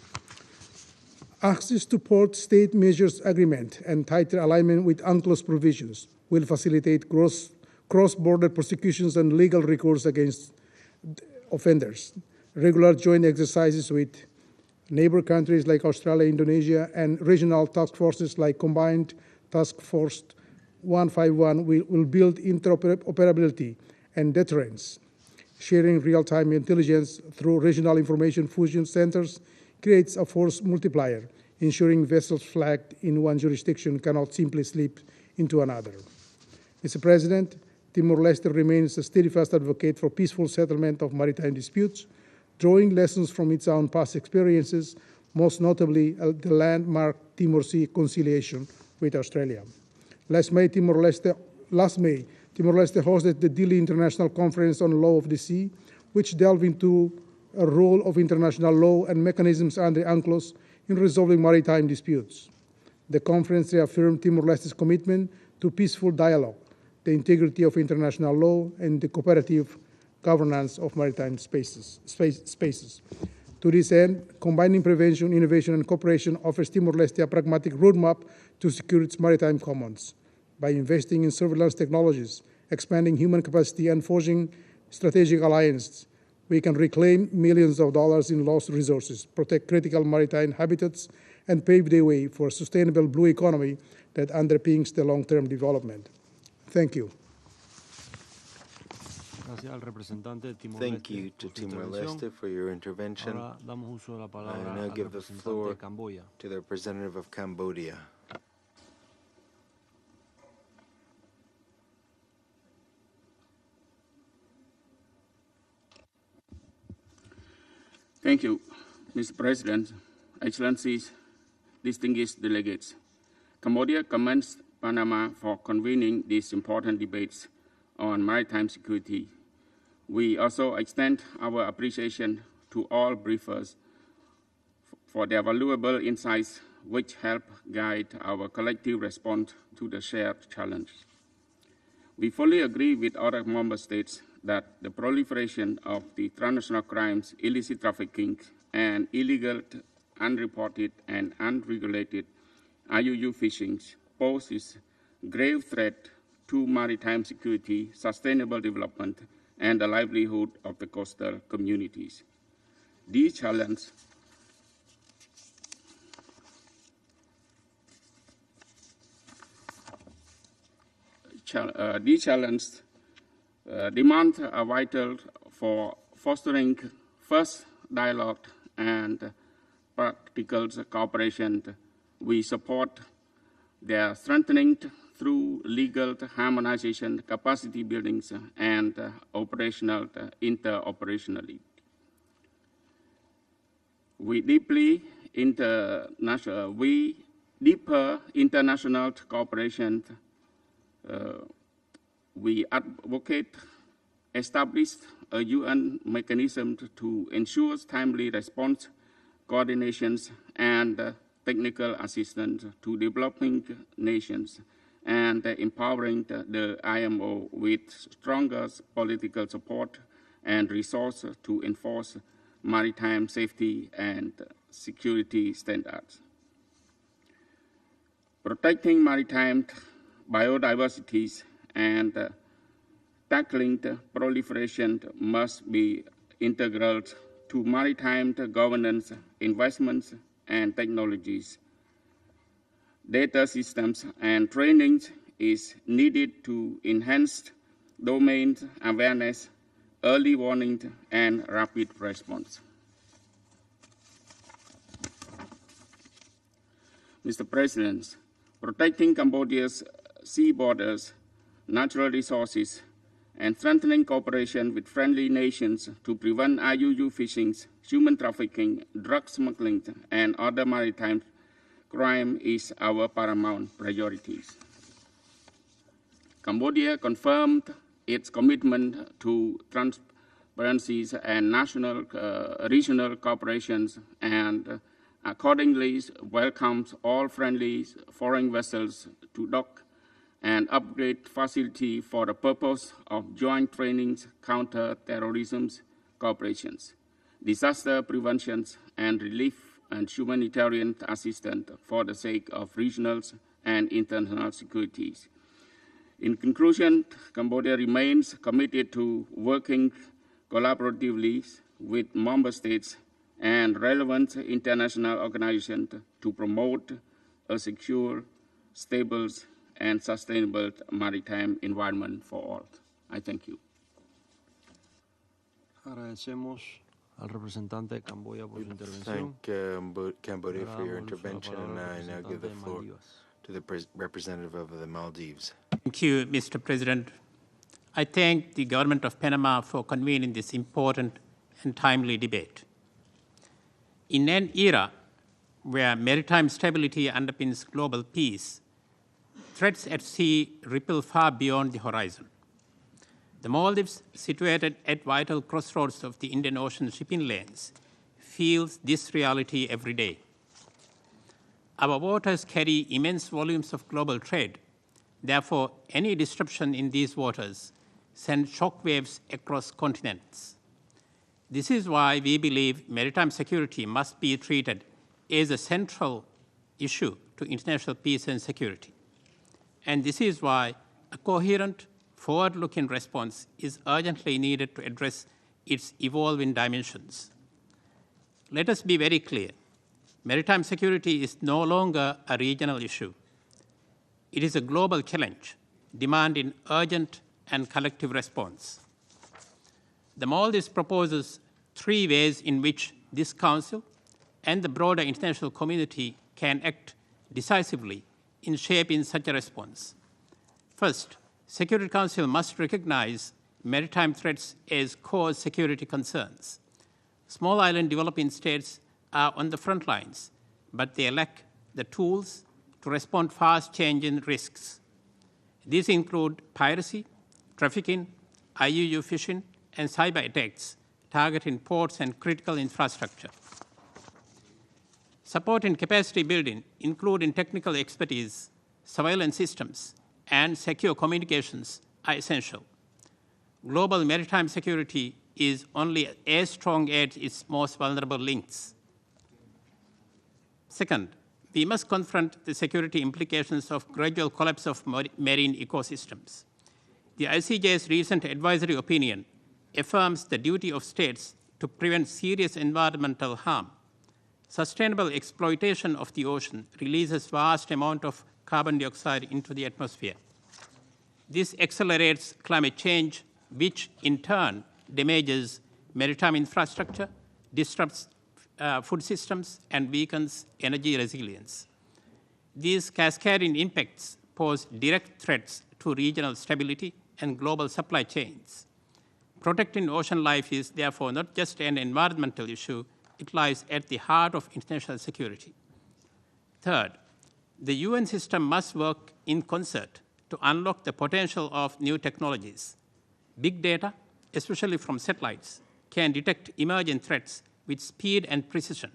Access to Port State Measures Agreement and tighter alignment with UNCLOS provisions will facilitate cross-border prosecutions and legal recourse against offenders. Regular joint exercises with neighbor countries like Australia, Indonesia, and regional task forces like Combined Task Force 151 will build interoperability and deterrence. Sharing real-time intelligence through regional information fusion centers creates a force multiplier, ensuring vessels flagged in one jurisdiction cannot simply slip into another. Mr. President, Timor-Leste remains a steadfast advocate for peaceful settlement of maritime disputes, drawing lessons from its own past experiences, most notably the landmark Timor Sea conciliation with Australia. Last May, Timor-Leste hosted the Dili International Conference on Law of the Sea, which delved into a role of international law and mechanisms under UNCLOS in resolving maritime disputes. The conference reaffirmed Timor-Leste's commitment to peaceful dialogue, the integrity of international law, and the cooperative governance of maritime spaces. To this end, combining prevention, innovation, and cooperation offers Timor-Leste a pragmatic roadmap to secure its maritime commons. By investing in surveillance technologies, expanding human capacity, and forging strategic alliances, we can reclaim millions of dollars in lost resources, protect critical maritime habitats, and pave the way for a sustainable blue economy that underpins the long-term development. Thank you. Thank you to Timor-Leste for your intervention. I now give the floor to the representative of Cambodia. Thank you, Mr. President, Excellencies, distinguished delegates. Cambodia commends Panama for convening these important debates on maritime security. We also extend our appreciation to all briefers for their valuable insights which help guide our collective response to the shared challenge. We fully agree with other member states that the proliferation of the transnational crimes, illicit trafficking, and illegal, unreported, and unregulated IUU fishing poses grave threat to maritime security, sustainable development, and the livelihood of the coastal communities. These challenges demand are vital for fostering first dialogue and practical cooperation. We support their strengthening through legal harmonization, capacity buildings, and operational interoperability. Deeper international cooperation. We advocate established a UN mechanism to ensure timely response, coordinations, and technical assistance to developing nations, and empowering the IMO with stronger political support and resources to enforce maritime safety and security standards. Protecting maritime biodiversity and tackling the proliferation must be integral to maritime governance, investments, and technologies. Data systems and training is needed to enhance domain awareness, early warning, and rapid response. Mr. President, protecting Cambodia's sea borders, natural resources, and strengthening cooperation with friendly nations to prevent IUU fishing, human trafficking, drug smuggling, and other maritime crime is our paramount priorities. Cambodia confirmed its commitment to transparency and regional cooperations, and accordingly welcomes all friendly foreign vessels to dock and upgrade facility for the purpose of joint trainings, counter-terrorism cooperations, disaster prevention and relief, and humanitarian assistance for the sake of regional and international security. In conclusion, Cambodia remains committed to working collaboratively with member states and relevant international organizations to promote a secure, stable, and sustainable maritime environment for all. I thank you. Agradecemos al representante de Camboya por su intervención. Thank Cambodia for your intervention, and I now give the floor to the representative of the Maldives. Thank you, Mr. President. I thank the government of Panama for convening this important and timely debate. In an era where maritime stability underpins global peace, threats at sea ripple far beyond the horizon. The Maldives, situated at vital crossroads of the Indian Ocean shipping lanes, feels this reality every day. Our waters carry immense volumes of global trade. Therefore, any disruption in these waters sends shockwaves across continents. This is why we believe maritime security must be treated as a central issue to international peace and security. And this is why a coherent, forward-looking response is urgently needed to address its evolving dimensions. Let us be very clear. Maritime security is no longer a regional issue. It is a global challenge demanding urgent and collective response. The Maldives proposes 3 ways in which this Council and the broader international community can act decisively in shaping such a response. First, Security Council must recognize maritime threats as core security concerns. Small island developing states are on the front lines, but they lack the tools to respond to fast-changing risks. These include piracy, trafficking, IUU fishing, and cyber attacks targeting ports and critical infrastructure. Supporting capacity building, including technical expertise, surveillance systems, and secure communications are essential. Global maritime security is only as strong as its most vulnerable links. Second, we must confront the security implications of gradual collapse of marine ecosystems. The ICJ's recent advisory opinion affirms the duty of states to prevent serious environmental harm. Sustainable exploitation of the ocean releases vast amount of carbon dioxide into the atmosphere. This accelerates climate change, which in turn damages maritime infrastructure, disrupts food systems, and weakens energy resilience. These cascading impacts pose direct threats to regional stability and global supply chains. Protecting ocean life is therefore not just an environmental issue, it lies at the heart of international security. Third, the UN system must work in concert to unlock the potential of new technologies. Big data, especially from satellites, can detect emerging threats with speed and precision.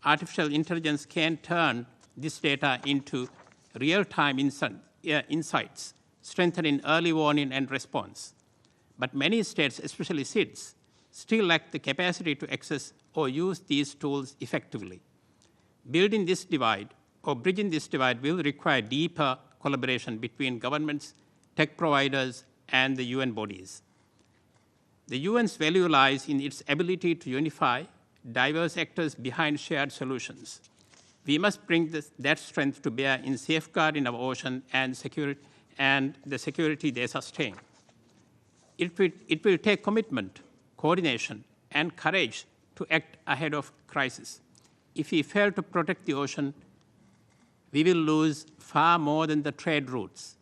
Artificial intelligence can turn this data into real-time insights, strengthening early warning and response. But many states, especially SIDS, still lack the capacity to access or use these tools effectively. Building this divide or bridging this divide will require deeper collaboration between governments, tech providers, and the UN bodies. The UN's value lies in its ability to unify diverse actors behind shared solutions. We must bring that strength to bear in safeguarding our ocean and the security they sustain. It will take commitment, coordination, and courage to act ahead of crisis. If we fail to protect the ocean, we will lose far more than the trade routes.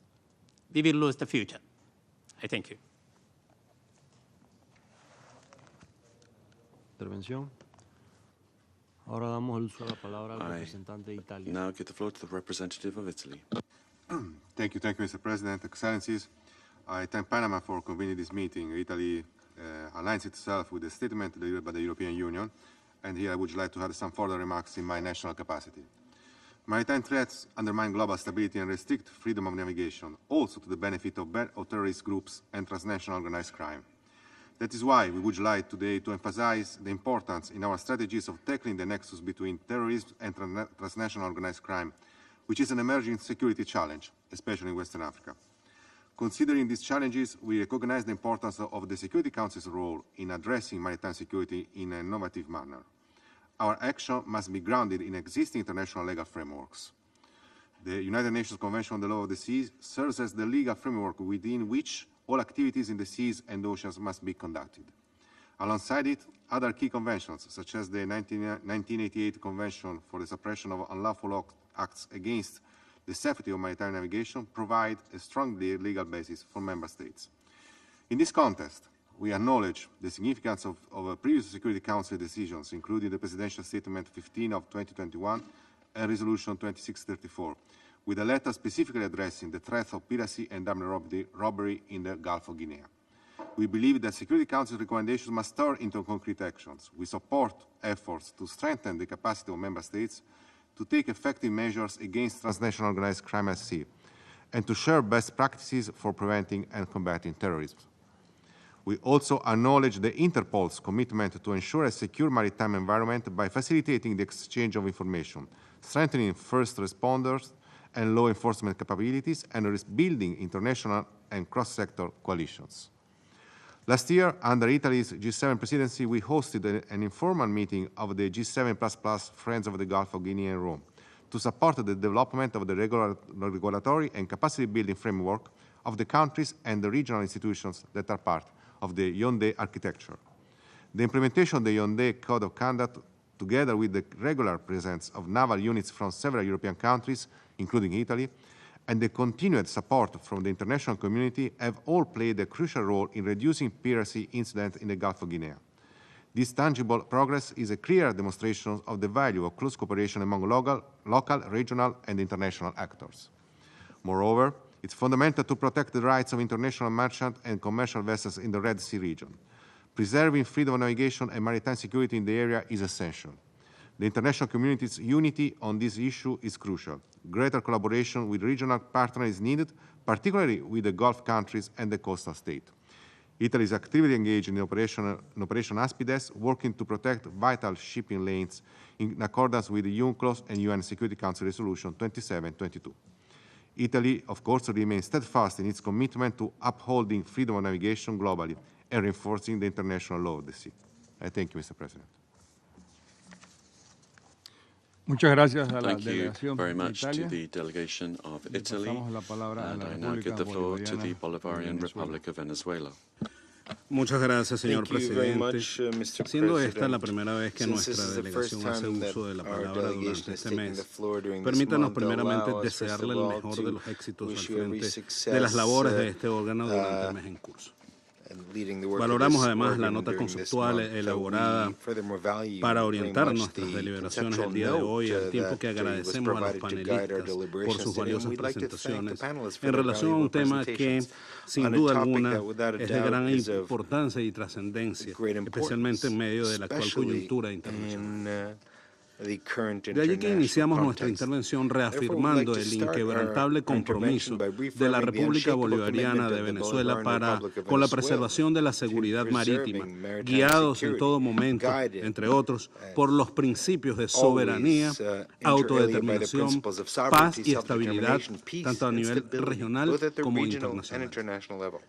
We will lose the future. I thank you. Intervención. Ahora damos el uso de la palabra al representante de Italia. Now give the floor to the representative of Italy. Thank you, Mr. President. Excellencies, I thank Panama for convening this meeting. Italy aligns itself with the statement delivered by the European Union, and here I would like to add some further remarks in my national capacity. Maritime threats undermine global stability and restrict freedom of navigation, also to the benefit of terrorist groups and transnational organized crime. That is why we would like today to emphasize the importance in our strategies of tackling the nexus between terrorism and transnational organized crime, which is an emerging security challenge, especially in Western Africa. Considering these challenges, we recognize the importance of the Security Council's role in addressing maritime security in an innovative manner. Our action must be grounded in existing international legal frameworks. The United Nations Convention on the Law of the Sea serves as the legal framework within which all activities in the seas and oceans must be conducted. Alongside it, other key conventions, such as the 1988 Convention for the Suppression of Unlawful Acts Against the Safety of Maritime Navigation, provide a strong legal basis for member states. In this context, we acknowledge the significance of previous Security Council decisions, including the Presidential Statement 15 of 2021 and Resolution 2634, with a letter specifically addressing the threat of piracy and armed robbery in the Gulf of Guinea. We believe that Security Council recommendations must turn into concrete actions. We support efforts to strengthen the capacity of member states to take effective measures against transnational organized crime at sea and to share best practices for preventing and combating terrorism. We also acknowledge the Interpol's commitment to ensure a secure maritime environment by facilitating the exchange of information, strengthening first responders and law enforcement capabilities, and building international and cross-sector coalitions. Last year, under Italy's G7 presidency, we hosted an informal meeting of the G7++ Friends of the Gulf of Guinea in Rome to support the development of the regulatory and capacity-building framework of the countries and the regional institutions that are part of the Yaoundé architecture. The implementation of the Yaoundé Code of Conduct, together with the regular presence of naval units from several European countries, including Italy, and the continued support from the international community have all played a crucial role in reducing piracy incidents in the Gulf of Guinea. This tangible progress is a clear demonstration of the value of close cooperation among local, regional, and international actors. Moreover, it's fundamental to protect the rights of international merchant and commercial vessels in the Red Sea region. Preserving freedom of navigation and maritime security in the area is essential. The international community's unity on this issue is crucial. Greater collaboration with regional partners is needed, particularly with the Gulf countries and the coastal state. Italy is actively engaged in Operation Aspides, working to protect vital shipping lanes in accordance with the UNCLOS and UN Security Council Resolution 2722. Italy, of course, remains steadfast in its commitment to upholding freedom of navigation globally and reinforcing the international law of the sea. I thank you, Mr. President. Muchas gracias a la Thank you delegación very de much to Italia. the delegation of Le Italy, pasamos la palabra a la and I now give the República floor to the Bolivariana Bolivarian de Venezuela. Republic of Venezuela. Muchas gracias, señor Thank you very presidente. much, Mr. Siendo esta President. la primera vez que Since this nuestra is the first delegación hace time that uso de la our palabra delegation durante is este taking the mes, floor during this permítanos month, primeramente allow us, first desearle of el all, mejor de to los éxitos al wish you every frente success de las labores de este órgano durante el mes en curso. Valoramos además la nota conceptual elaborada para orientar nuestras deliberaciones el día de hoy, al tiempo que agradecemos a los panelistas por sus valiosas presentaciones en relación a un tema que, sin duda alguna, es de gran importancia y trascendencia, especialmente en medio de la actual coyuntura internacional. De allí que iniciamos nuestra intervención reafirmando el inquebrantable compromiso de la República Bolivariana de Venezuela con la preservación de la seguridad marítima, guiados en todo momento, entre otros, por los principios de soberanía, autodeterminación, paz y estabilidad, tanto a nivel regional como internacional.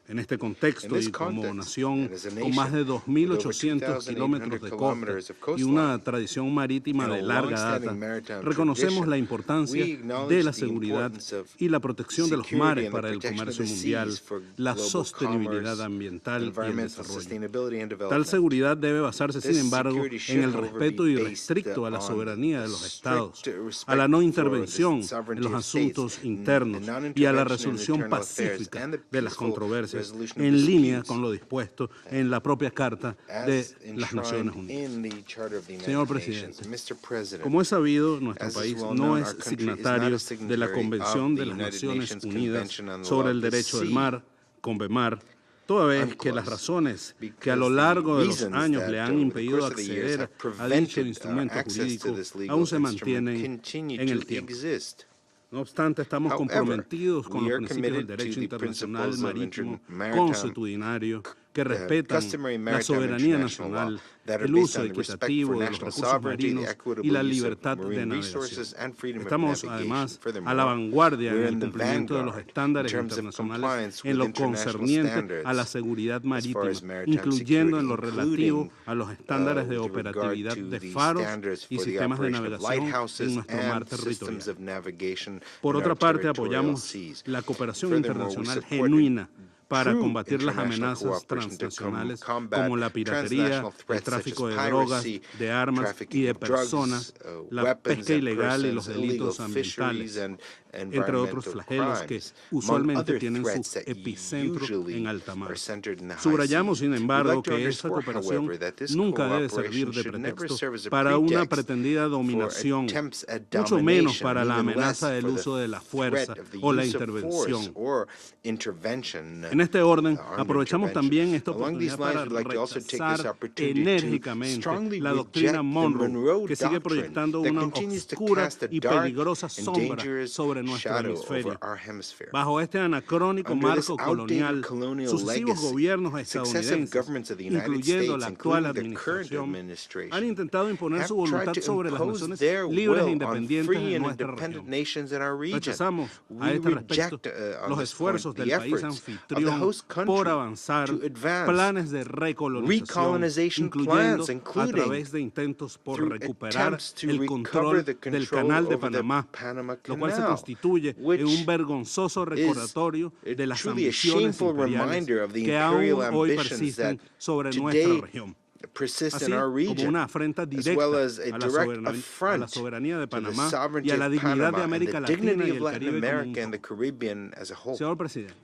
En este contexto y como nación con más de 2.800 kilómetros de costa y una tradición marítima de larga data, reconocemos la importancia de la seguridad y la protección de los mares para el comercio mundial, la sostenibilidad ambiental y el desarrollo. Tal seguridad debe basarse, sin embargo, en el respeto irrestricto a la soberanía de los Estados, a la no intervención en los asuntos internos y a la resolución pacífica de las controversias, en línea con lo dispuesto en la propia Carta de las Naciones Unidas. Señor Presidente, como es sabido, nuestro país no es signatario de la Convención de las Naciones Unidas sobre el Derecho del Mar, CONVEMAR, toda vez que las razones que a lo largo de los años le han impedido acceder a dicho instrumento jurídico aún se mantienen en el tiempo. No obstante, estamos comprometidos con los principios del derecho internacional marítimo consuetudinario que respetan la soberanía nacional, el uso equitativo de los recursos marinos y la libertad de navegación. Estamos, además, a la vanguardia en el cumplimiento de los estándares internacionales en lo concerniente a la seguridad marítima, incluyendo en lo relativo a los estándares de operatividad de faros y sistemas de navegación en nuestro mar territorial. Por otra parte, apoyamos la cooperación internacional genuina para combatir las amenazas transnacionales como la piratería, el tráfico de drogas, de armas y de personas, la pesca ilegal y los delitos ambientales, entre otros flagelos que usualmente tienen su epicentro en alta mar. Subrayamos, sin embargo, que esta cooperación nunca debe servir de pretexto para una pretendida dominación, mucho menos para la amenaza del uso de la fuerza o la intervención. En este orden, aprovechamos también esta oportunidad para rechazar enérgicamente la doctrina Monroe, que sigue proyectando una oscura y peligrosa sombra sobre nuestro hemisferio. Bajo este anacrónico marco colonial, sucesivos gobiernos estadounidenses, incluyendo la actual administración, han intentado imponer su voluntad sobre las naciones libres e independientes de nuestra región. Rechazamos a este respecto los esfuerzos del país anfitrión por avanzar planes de recolonización, incluyendo a través de intentos por recuperar el control del Canal de Panamá, lo cual se constituye en un vergonzoso recordatorio de las ambiciones imperiales que aún hoy persisten sobre nuestra región, así como una afrenta directa a la soberanía de Panamá y a la dignidad de América Latina y el Caribe como un. Señor Presidente,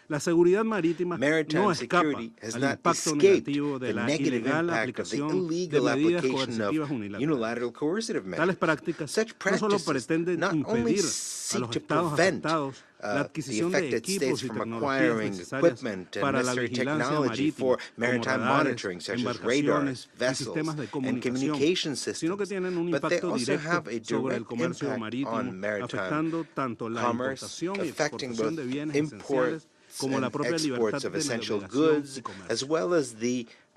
la seguridad marítima no escapa al impacto negativo de la ilegal aplicación de medidas coercitivas unilaterales. Tales prácticas no solo pretenden impedir a los estados afectados la adquisición de equipos y tecnologías necesarias para la vigilancia marítima, como radares, embarcaciones y sistemas de comunicación, sino que tienen un impacto directo sobre el comercio marítimo, afectando tanto la importación y exportación de bienes esenciales como la propia libertad de navegación y comercio.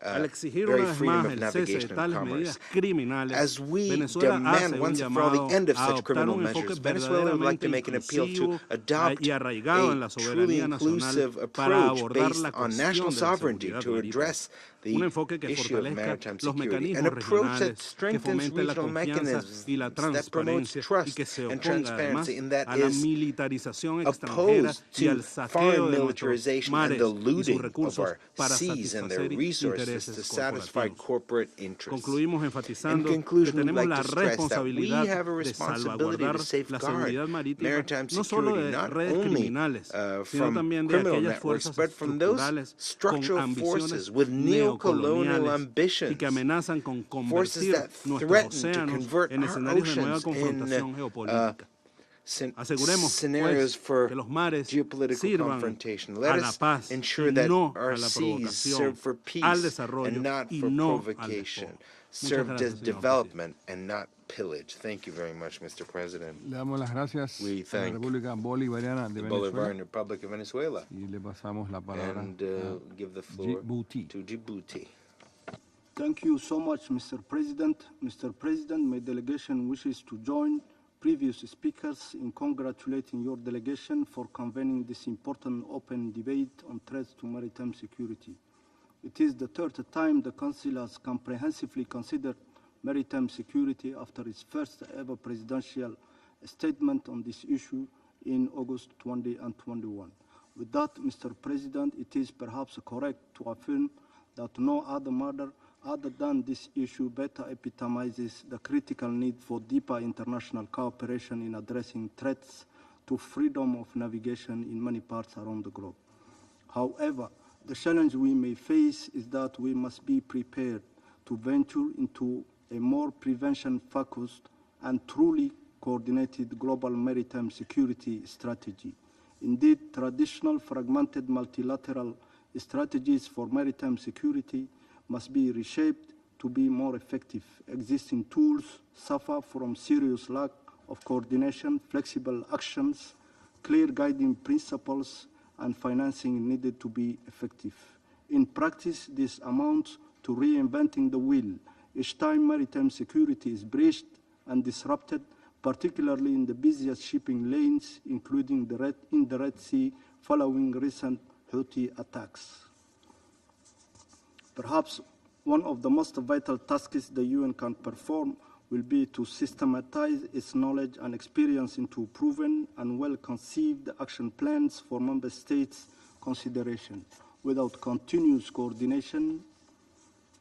Al exigir una vez más el cese de tales medidas criminales, Venezuela hace un llamado a adoptar un enfoque verdaderamente inclusivo y arraigado en la soberanía nacional para abordar la cuestión de la seguridad marítima. Un enfoque que fortalezca los mecanismos regionales, que fomente la confianza y la transparencia y que se oponga además a la militarización extranjera y al saqueo de nuestros mares y sus recursos para satisfacer intereses intereses to satisfy corporativos. corporate interests. Concluimos In enfatizando que conclusion, we'd tenemos like la to stress that we responsabilidad have a de responsibility salvaguardar to la safeguard seguridad marítima, maritime no solo security, de not redes only criminales, sino from también de criminal aquellas networks, fuerzas but from those estructurales con structural ambiciones forces with neocolonial neocoloniales y que ambitions, amenazan con forces convertir that nuestros threaten to océanos convert en our escenarios de nueva oceans confrontación in geopolítica. Aseguremos, scenarios pues, for que los mares geopolitical sirvan confrontation. a Let la us paz ensure y that no our a la seas provocación, serve for al peace desarrollo and not y for no al provocation, despojo. Muchas served gracias, as señor development and not pillage. Thank you very much, Mr. President. Le damos las gracias We a la thank República Bolivariana de the Venezuela Bolivarian Republic of Venezuela y le pasamos la palabra and a give the floor Djibouti. to Djibouti. Thank you so much, Mr. President. Mr. President, my delegation wishes to join previous speakers in congratulating your delegation for convening this important open debate on threats to maritime security. It is the third time the Council has comprehensively considered maritime security after its first ever presidential statement on this issue in August 2021. With that, Mr. President, it is perhaps correct to affirm that no other matter other than this issue better epitomizes the critical need for deeper international cooperation in addressing threats to freedom of navigation in many parts around the globe. However, the challenge we may face is that we must be prepared to venture into a more prevention-focused and truly coordinated global maritime security strategy. Indeed, traditional fragmented multilateral strategies for maritime security must be reshaped to be more effective. Existing tools suffer from serious lack of coordination, flexible actions, clear guiding principles, and financing needed to be effective. In practice, this amounts to reinventing the wheel. Each time maritime security is breached and disrupted, particularly in the busiest shipping lanes, including in the Red Sea, following recent Houthi attacks. Perhaps one of the most vital tasks the UN can perform will be to systematize its knowledge and experience into proven and well-conceived action plans for member states' consideration. Without continuous coordination,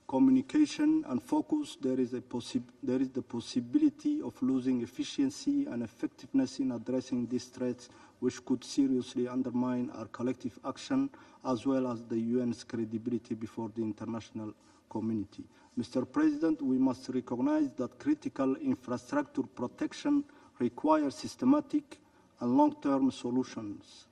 communication, and focus, there is the possibility of losing efficiency and effectiveness in addressing these threats, which could seriously undermine our collective action as well as the UN's credibility before the international community. Mr. President, we must recognize that critical infrastructure protection requires systematic and long-term solutions.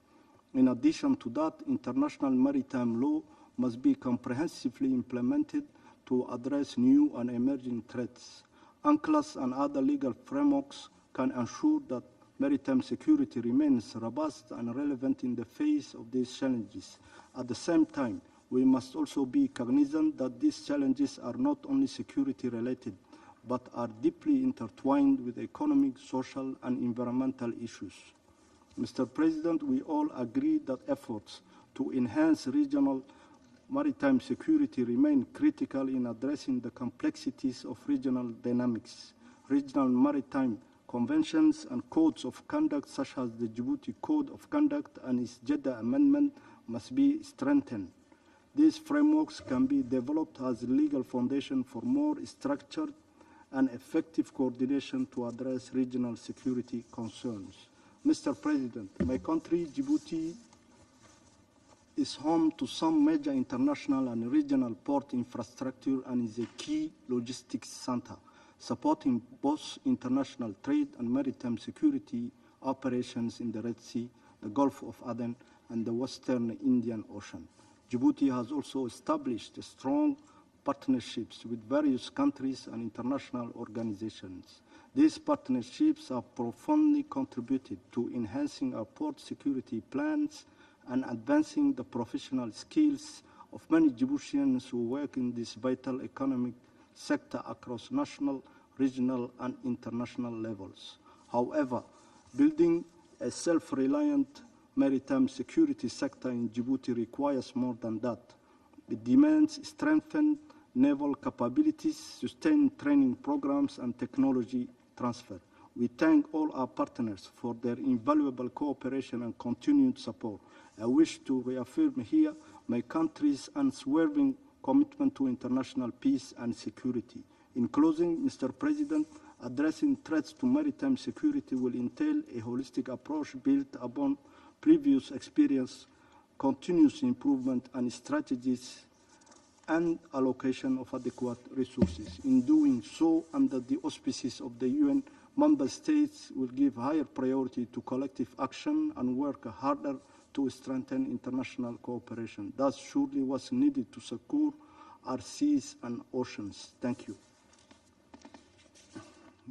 In addition to that, international maritime law must be comprehensively implemented to address new and emerging threats. UNCLOS and other legal frameworks can ensure that maritime security remains robust and relevant in the face of these challenges. At the same time, we must also be cognizant that these challenges are not only security-related, but are deeply intertwined with economic, social, and environmental issues. Mr. President, we all agree that efforts to enhance regional maritime security remain critical in addressing the complexities of regional dynamics. Regional maritime conventions and codes of conduct, such as the Djibouti Code of Conduct and its Jeddah Amendment, must be strengthened. These frameworks can be developed as a legal foundation for more structured and effective coordination to address regional security concerns. Mr. President, my country, Djibouti, is home to some major international and regional port infrastructure and is a key logistics center, supporting both international trade and maritime security operations in the Red Sea, the Gulf of Aden, and the Western Indian Ocean. Djibouti has also established strong partnerships with various countries and international organizations. These partnerships have profoundly contributed to enhancing our port security plans and advancing the professional skills of many Djiboutians who work in this vital economic sector across national, regional, and international levels. However, building a self-reliant maritime security sector in Djibouti requires more than that. It demands strengthened naval capabilities, sustained training programs, and technology transfer. We thank all our partners for their invaluable cooperation and continued support. I wish to reaffirm here my country's unswerving commitment to international peace and security. In closing, Mr. President, addressing threats to maritime security will entail a holistic approach built upon previous experience, continuous improvement, and strategies and allocation of adequate resources. In doing so, under the auspices of the UN, member states will give higher priority to collective action and work harder to strengthen international cooperation. That surely was needed to secure our seas and oceans. Thank you.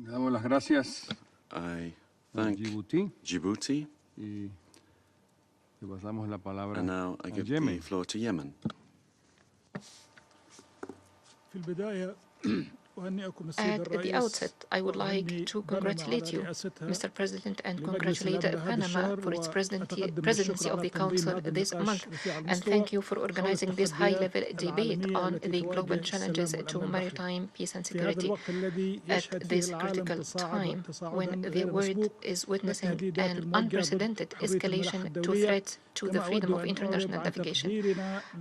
Le damos las gracias I thank Djibouti. Y le pasamos la palabra And now I give Yemen. the floor to Yemen. At the outset, I would like to congratulate you, Mr. President, and congratulate Panama for its presidency of the Council this month, and thank you for organizing this high-level debate on the global challenges to maritime peace and security at this critical time when the world is witnessing an unprecedented escalation to threats to the freedom of international navigation.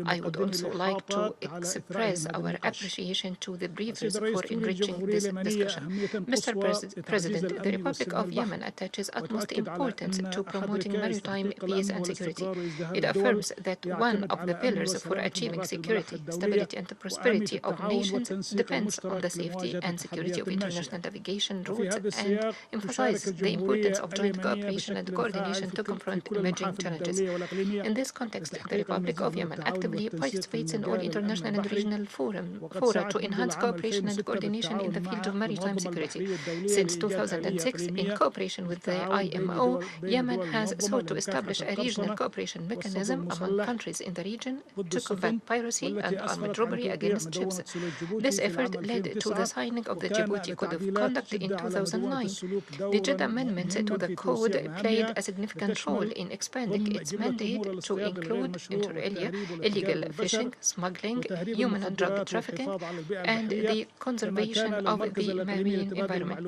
I would also like to express our appreciation to the briefers for enriching this discussion. Mr. President, the Republic of Yemen attaches utmost importance to promoting maritime peace and security. It affirms that one of the pillars for achieving security, stability, and prosperity of nations depends on the safety and security of international navigation routes, and emphasizes the importance of joint cooperation and coordination to confront emerging challenges. In this context, the Republic of Yemen actively participates in all international and regional fora to enhance cooperation and coordination in the field of maritime security. Since 2006, in cooperation with the IMO, Yemen has sought to establish a regional cooperation mechanism among countries in the region to combat piracy and armed robbery against ships. This effort led to the signing of the Djibouti Code of Conduct in 2009. The Jeddah Amendment to the Code played a significant role in expanding its mandate to include, inter alia, illegal fishing, smuggling, human and drug trafficking, and the conservation of the marine environment.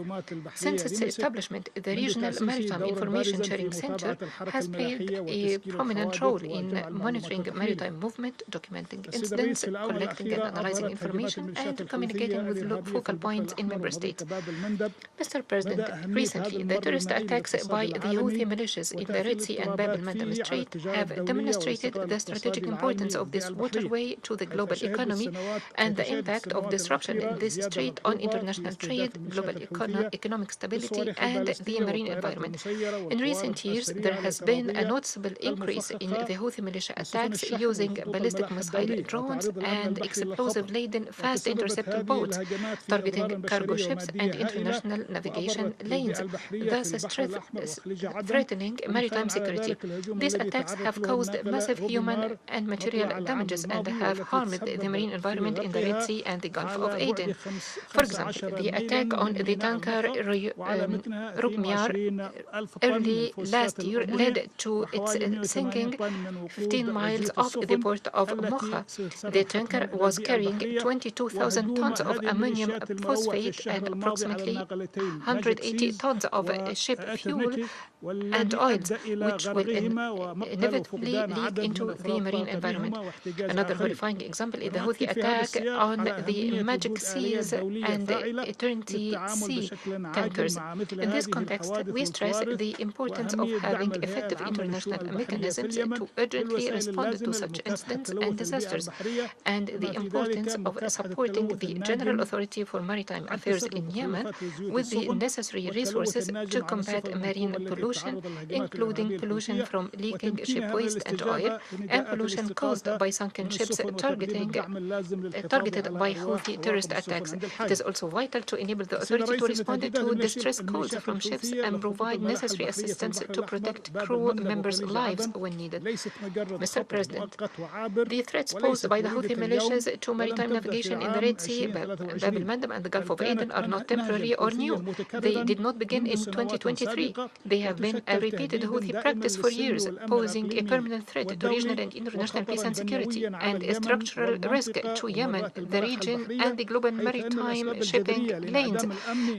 Since its establishment, the Regional Maritime Information Sharing Center has played a prominent role in monitoring maritime movement, documenting incidents, collecting and analyzing information, and communicating with focal points in member states. Mr. President, recently, the terrorist attacks by the Houthi militias in the Red Sea and Bab el-Mandeb Strait have demonstrated the strategic importance of this waterway to the global economy and the impact of disruption in this strait on international trade, global economic stability, and the marine environment. In recent years, there has been a noticeable increase in the Houthi militia attacks using ballistic missile drones and explosive-laden fast interceptor boats, targeting cargo ships and international navigation lanes, thus threatening maritime security. These attacks have caused massive human and material damages and have harmed the marine environment in the Red Sea and the Gulf of Aden. For example, the attack on the tanker Rukmiyar early last year led to its sinking 15 miles off the port of Mocha. The tanker was carrying 22,000 tons of ammonium phosphate and approximately 180 tons of ship fuel and oils, which will inevitably leak into the marine environment. Another horrifying example is the Houthi attack on the Magic Seas and Eternity Sea tankers. In this context, we stress the importance of having effective international mechanisms to urgently respond to such incidents and disasters, and the importance of supporting the General Authority for Maritime Affairs in Yemen with the necessary resources to combat marine pollution, including pollution from leaking ship waste and oil, and pollution caused by sunken ships targeted by Houthi terrorist attacks. It is also vital to enable the authority to respond to distress calls from ships and provide necessary assistance to protect crew members' lives when needed. Mr. President, the threats posed by the Houthi militias to maritime navigation in the Red Sea, Bab el-Mandeb, and the Gulf of Aden are not temporary or new. They did not begin in 2023. They have been a repeated Houthi practice for years, posing a permanent threat to regional and international peace and security, and a structural risk to Yemen, the region, and the global marine maritime shipping lanes.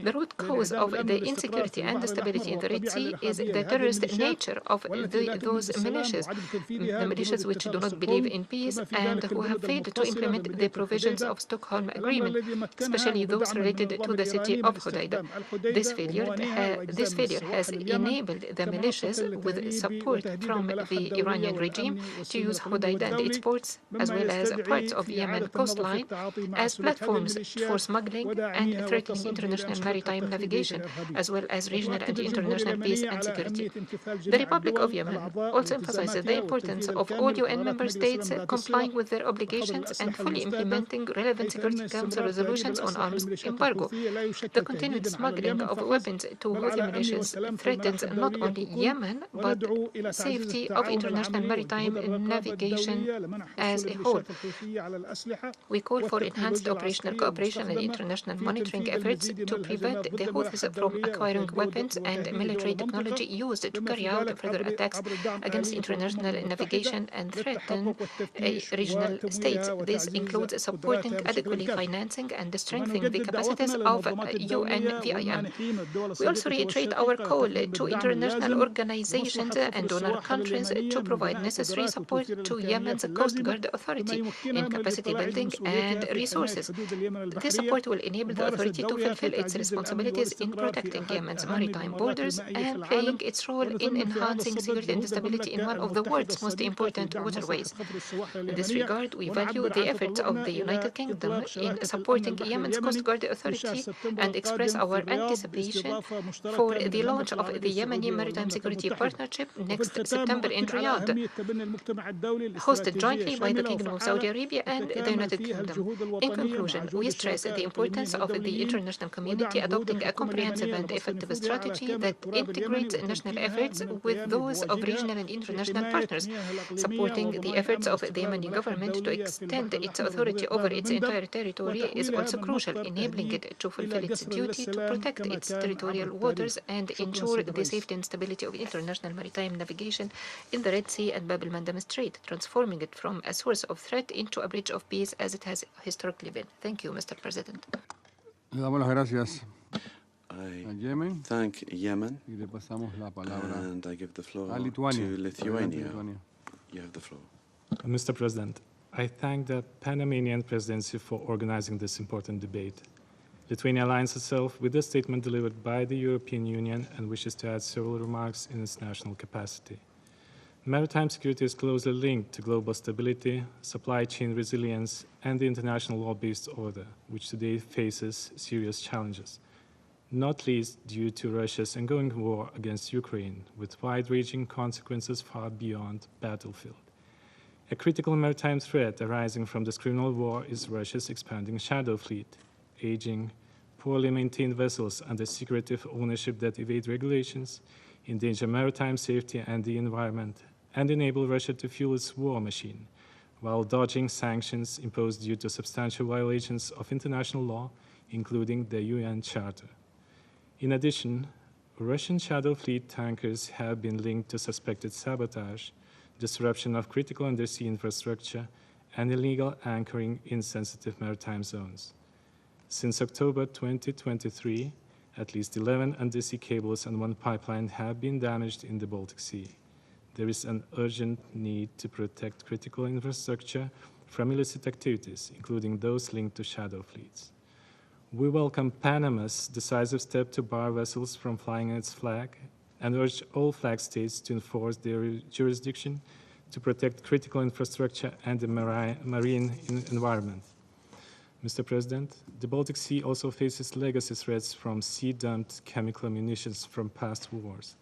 The root cause of the insecurity and instability in the Red Sea is the terrorist nature of those militias, the militias which do not believe in peace and who have failed to implement the provisions of Stockholm Agreement, especially those related to the city of Hodeidah. This failure has enabled the militias, with support from the Iranian regime, to use Hodeidah and its ports, as well as parts of Yemen coastline, as platforms for smuggling and threatening international maritime navigation, as well as regional and international peace and security. The Republic of Yemen also emphasizes the importance of all UN member states complying with their obligations and fully implementing relevant Security Council resolutions on arms embargo. The continued smuggling of weapons to Houthi militias threatens not only Yemen, but safety of international maritime navigation as a whole. We call for enhanced operational cooperation and international monitoring efforts to prevent the Houthis from acquiring weapons and military technology used to carry out further attacks against international navigation and threaten regional states. This includes supporting adequately financing and strengthening the capacities of UNVIM. We also reiterate our call to international organizations and donor countries to provide necessary support to Yemen's Coast Guard Authority in capacity building and resources. This support will enable the authority to fulfill its responsibilities in protecting Yemen's maritime borders and playing its role in enhancing security and stability in one of the world's most important waterways. In this regard, we value the efforts of the United Kingdom in supporting Yemen's Coast Guard Authority and express our anticipation for the launch of the Yemeni Maritime Security Partnership next September in Riyadh, hosted jointly by the Kingdom of Saudi Arabia and the United Kingdom. In conclusion, we stress the importance of the international community adopting a comprehensive and effective strategy that integrates national efforts with those of regional and international partners. Supporting the efforts of the Yemeni government to extend its authority over its entire territory is also crucial, enabling it to fulfill its duty to protect its territorial waters and ensure the safety and stability of international maritime navigation in the Red Sea and Bab el-Mandeb Strait, transforming it from a source of threat into a bridge of peace as it has historically been. Thank you, Mr. President. Le damos las gracias. I thank Yemen, and I give the floor to Lithuania. You have the floor. Mr. President, I thank the Panamanian presidency for organizing this important debate. Lithuania aligns itself with the statement delivered by the European Union and wishes to add several remarks in its national capacity. Maritime security is closely linked to global stability, supply chain resilience, and the international law-based order, which today faces serious challenges, not least due to Russia's ongoing war against Ukraine, with wide-ranging consequences far beyond battlefield. A critical maritime threat arising from this criminal war is Russia's expanding shadow fleet, aging, poorly maintained vessels under secretive ownership that evade regulations, endanger maritime safety and the environment, and enable Russia to fuel its war machine, while dodging sanctions imposed due to substantial violations of international law, including the UN Charter. In addition, Russian shadow fleet tankers have been linked to suspected sabotage, disruption of critical undersea infrastructure, and illegal anchoring in sensitive maritime zones. Since October 2023, at least 11 undersea cables and one pipeline have been damaged in the Baltic Sea. There is an urgent need to protect critical infrastructure from illicit activities, including those linked to shadow fleets. We welcome Panama's decisive step to bar vessels from flying its flag and urge all flag states to enforce their jurisdiction to protect critical infrastructure and the marine environment. Mr. President, the Baltic Sea also faces legacy threats from sea-dumped chemical munitions from past wars.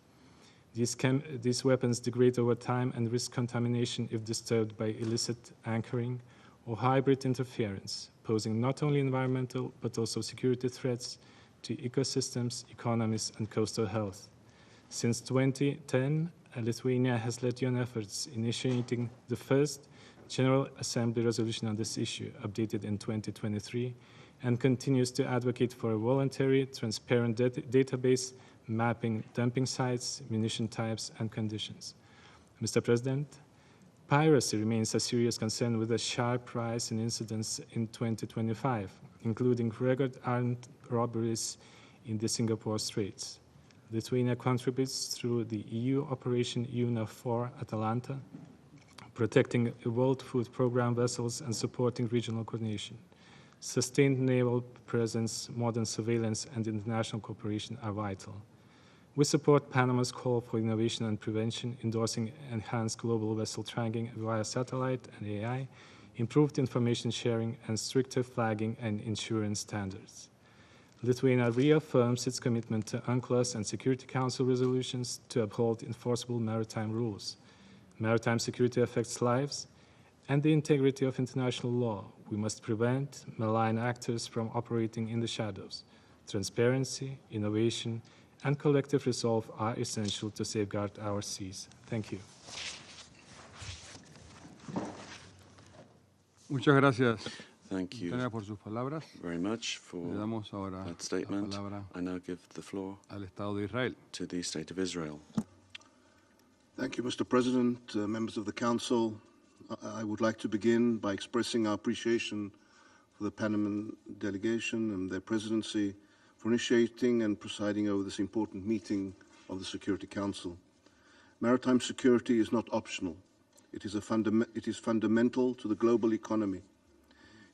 These weapons degrade over time and risk contamination if disturbed by illicit anchoring or hybrid interference, posing not only environmental but also security threats to ecosystems, economies, and coastal health. Since 2010, Lithuania has led UN efforts initiating the first General Assembly resolution on this issue, updated in 2023, and continues to advocate for a voluntary, transparent database mapping dumping sites, munition types, and conditions. Mr. President, Piracy remains a serious concern with a sharp rise in incidents in 2025, including record armed robberies in the Singapore Straits. Lithuania contributes through the EU Operation UNAFOR Atalanta, protecting World Food Programme vessels and supporting regional coordination. Sustained naval presence, modern surveillance, and international cooperation are vital. We support Panama's call for innovation and prevention, endorsing enhanced global vessel tracking via satellite and AI, improved information sharing, and stricter flagging and insurance standards. Lithuania reaffirms its commitment to UNCLOS and Security Council resolutions to uphold enforceable maritime rules. Maritime security affects lives and the integrity of international law. We must prevent malign actors from operating in the shadows. Transparency, innovation, and collective resolve are essential to safeguard our seas. Thank you. Muchas gracias. Thank you por sus palabras. very much for Le damos ahora that statement. la palabra I now give the floor al Estado de Israel. to the State of Israel. Thank you, Mr. President, members of the Council. I would like to begin by expressing our appreciation for the Panaman delegation and their presidency for initiating and presiding over this important meeting of the Security Council. Maritime security is not optional. It is fundamental to the global economy.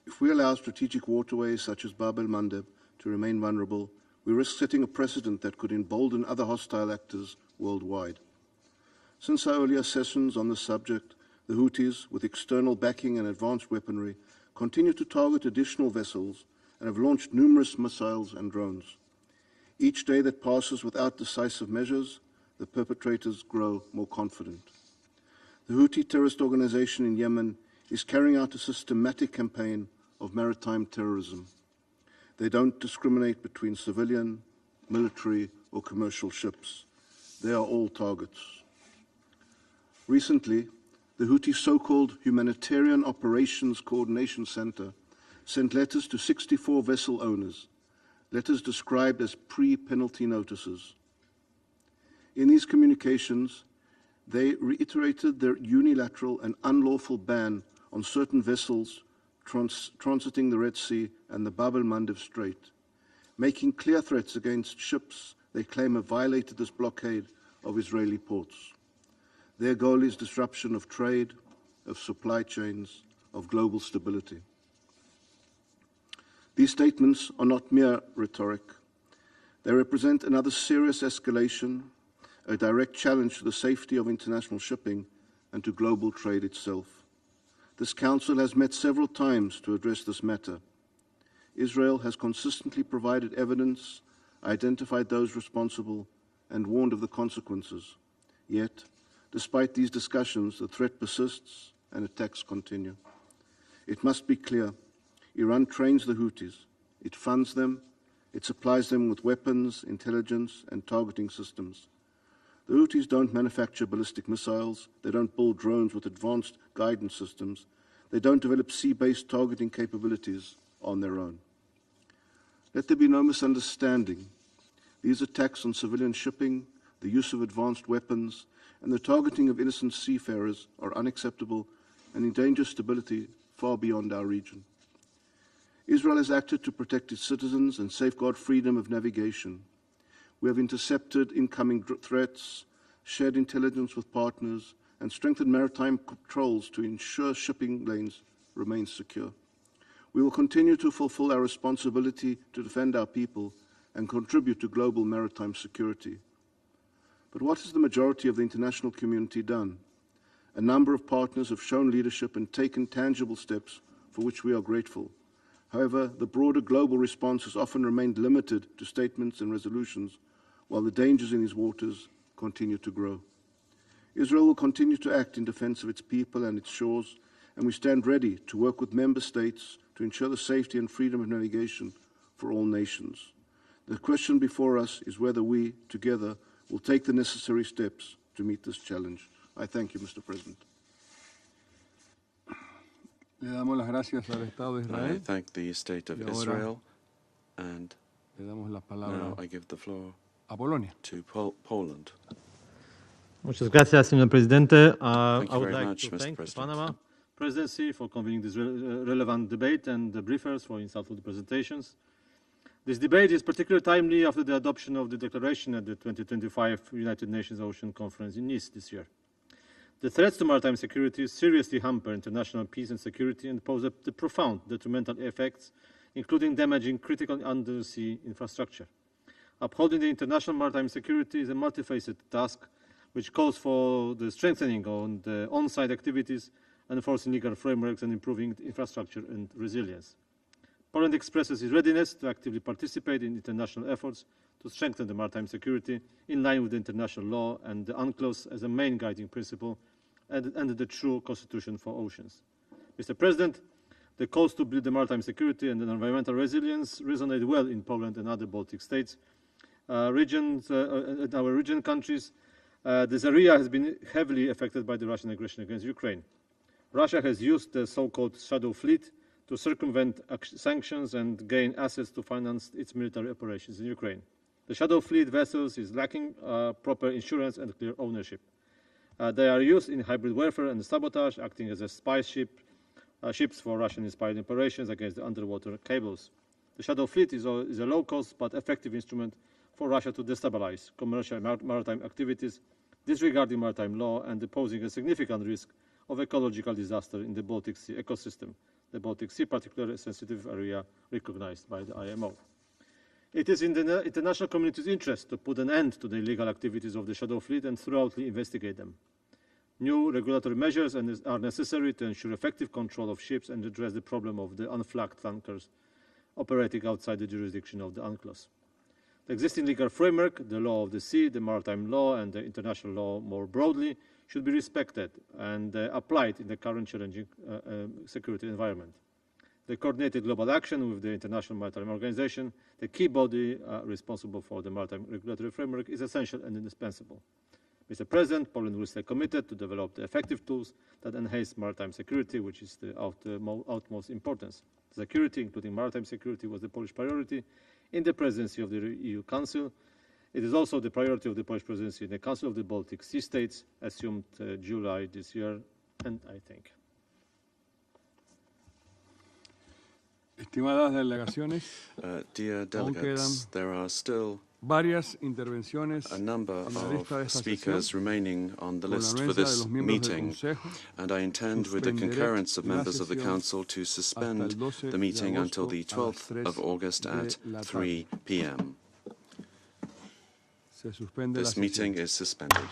If we allow strategic waterways such as Bab el-Mandeb to remain vulnerable, we risk setting a precedent that could embolden other hostile actors worldwide. Since our earlier sessions on this subject, the Houthis, with external backing and advanced weaponry, continue to target additional vessels and have launched numerous missiles and drones. Each day that passes without decisive measures, the perpetrators grow more confident. The Houthi terrorist organization in Yemen is carrying out a systematic campaign of maritime terrorism. They don't discriminate between civilian, military, or commercial ships. They are all targets. Recently, the Houthi so-called Humanitarian Operations Coordination Center sent letters to 64 vessel owners, letters described as pre-penalty notices. In these communications, they reiterated their unilateral and unlawful ban on certain vessels transiting the Red Sea and the Bab el-Mandeb Strait, making clear threats against ships they claim have violated this blockade of Israeli ports. Their goal is disruption of trade, of supply chains, of global stability. These statements are not mere rhetoric. They represent another serious escalation, a direct challenge to the safety of international shipping and to global trade itself. This Council has met several times to address this matter. Israel has consistently provided evidence, identified those responsible, and warned of the consequences. Yet, despite these discussions, the threat persists and attacks continue. It must be clear, Iran trains the Houthis. It funds them, it supplies them with weapons, intelligence, and targeting systems. The Houthis don't manufacture ballistic missiles, they don't build drones with advanced guidance systems, they don't develop sea-based targeting capabilities on their own. Let there be no misunderstanding. These attacks on civilian shipping, the use of advanced weapons, and the targeting of innocent seafarers are unacceptable and endanger stability far beyond our region. Israel has acted to protect its citizens and safeguard freedom of navigation. We have intercepted incoming threats, shared intelligence with partners, and strengthened maritime controls to ensure shipping lanes remain secure. We will continue to fulfill our responsibility to defend our people and contribute to global maritime security. But what has the majority of the international community done? A number of partners have shown leadership and taken tangible steps for which we are grateful. However, the broader global response has often remained limited to statements and resolutions, while the dangers in these waters continue to grow. Israel will continue to act in defense of its people and its shores, and we stand ready to work with member states to ensure the safety and freedom of navigation for all nations. The question before us is whether we, together, will take the necessary steps to meet this challenge. I thank you, Mr. President. Le damos las gracias al Estado de Israel. I thank the State of Israel, and le damos la palabra now I give the floor a Polonia. to Poland. Muchas gracias, señor presidente. I would very like much, to Mr. thank the President. Panama presidency for convening this relevant debate and the briefers for insightful presentations. This debate is particularly timely after the adoption of the declaration at the 2025 United Nations Ocean Conference in Nice this year. The threats to maritime security seriously hamper international peace and security and pose profound detrimental effects, including damaging critical undersea infrastructure. Upholding the international maritime security is a multifaceted task, which calls for the strengthening of the on-site activities, enforcing legal frameworks, and improving infrastructure and resilience. Poland expresses its readiness to actively participate in international efforts to strengthen the maritime security in line with international law and the UNCLOS as a main guiding principle and the true constitution for oceans. Mr. President, the calls to build the maritime security and environmental resilience resonate well in Poland and other Baltic states. Our region countries, this area has been heavily affected by the Russian aggression against Ukraine. Russia has used the so-called shadow fleet to circumvent sanctions and gain assets to finance its military operations in Ukraine. The shadow fleet vessels is lacking proper insurance and clear ownership. They are used in hybrid warfare and sabotage, acting as a spy ships for Russian-inspired operations against the underwater cables. The shadow fleet is a low-cost but effective instrument for Russia to destabilize commercial maritime activities, disregarding maritime law and posing a significant risk of ecological disaster in the Baltic Sea ecosystem. The Baltic Sea, particularly a sensitive area recognized by the IMO. It is in the international community's interest to put an end to the illegal activities of the shadow fleet and thoroughly investigate them. New regulatory measures are necessary to ensure effective control of ships and address the problem of the unflagged tankers operating outside the jurisdiction of the UNCLOS. The existing legal framework, the law of the sea, the maritime law, and the international law more broadly, should be respected and applied in the current challenging security environment. The coordinated global action with the International Maritime Organization, the key body responsible for the maritime regulatory framework, is essential and indispensable. Mr. President, Poland will stay committed to develop the effective tools that enhance maritime security, which is the utmost importance. Security, including maritime security, was the Polish priority in the presidency of the EU Council. It is also the priority of the Polish presidency in the Council of the Baltic Sea States, assumed July this year, and I think. Estimadas delegaciones, dear delegates, there are still varias intervenciones a number of speakers remaining on the list for this meeting, and I intend, with the concurrence of members of the Council, to suspend the meeting until the 12th of August at 3 p.m. This meeting is suspended.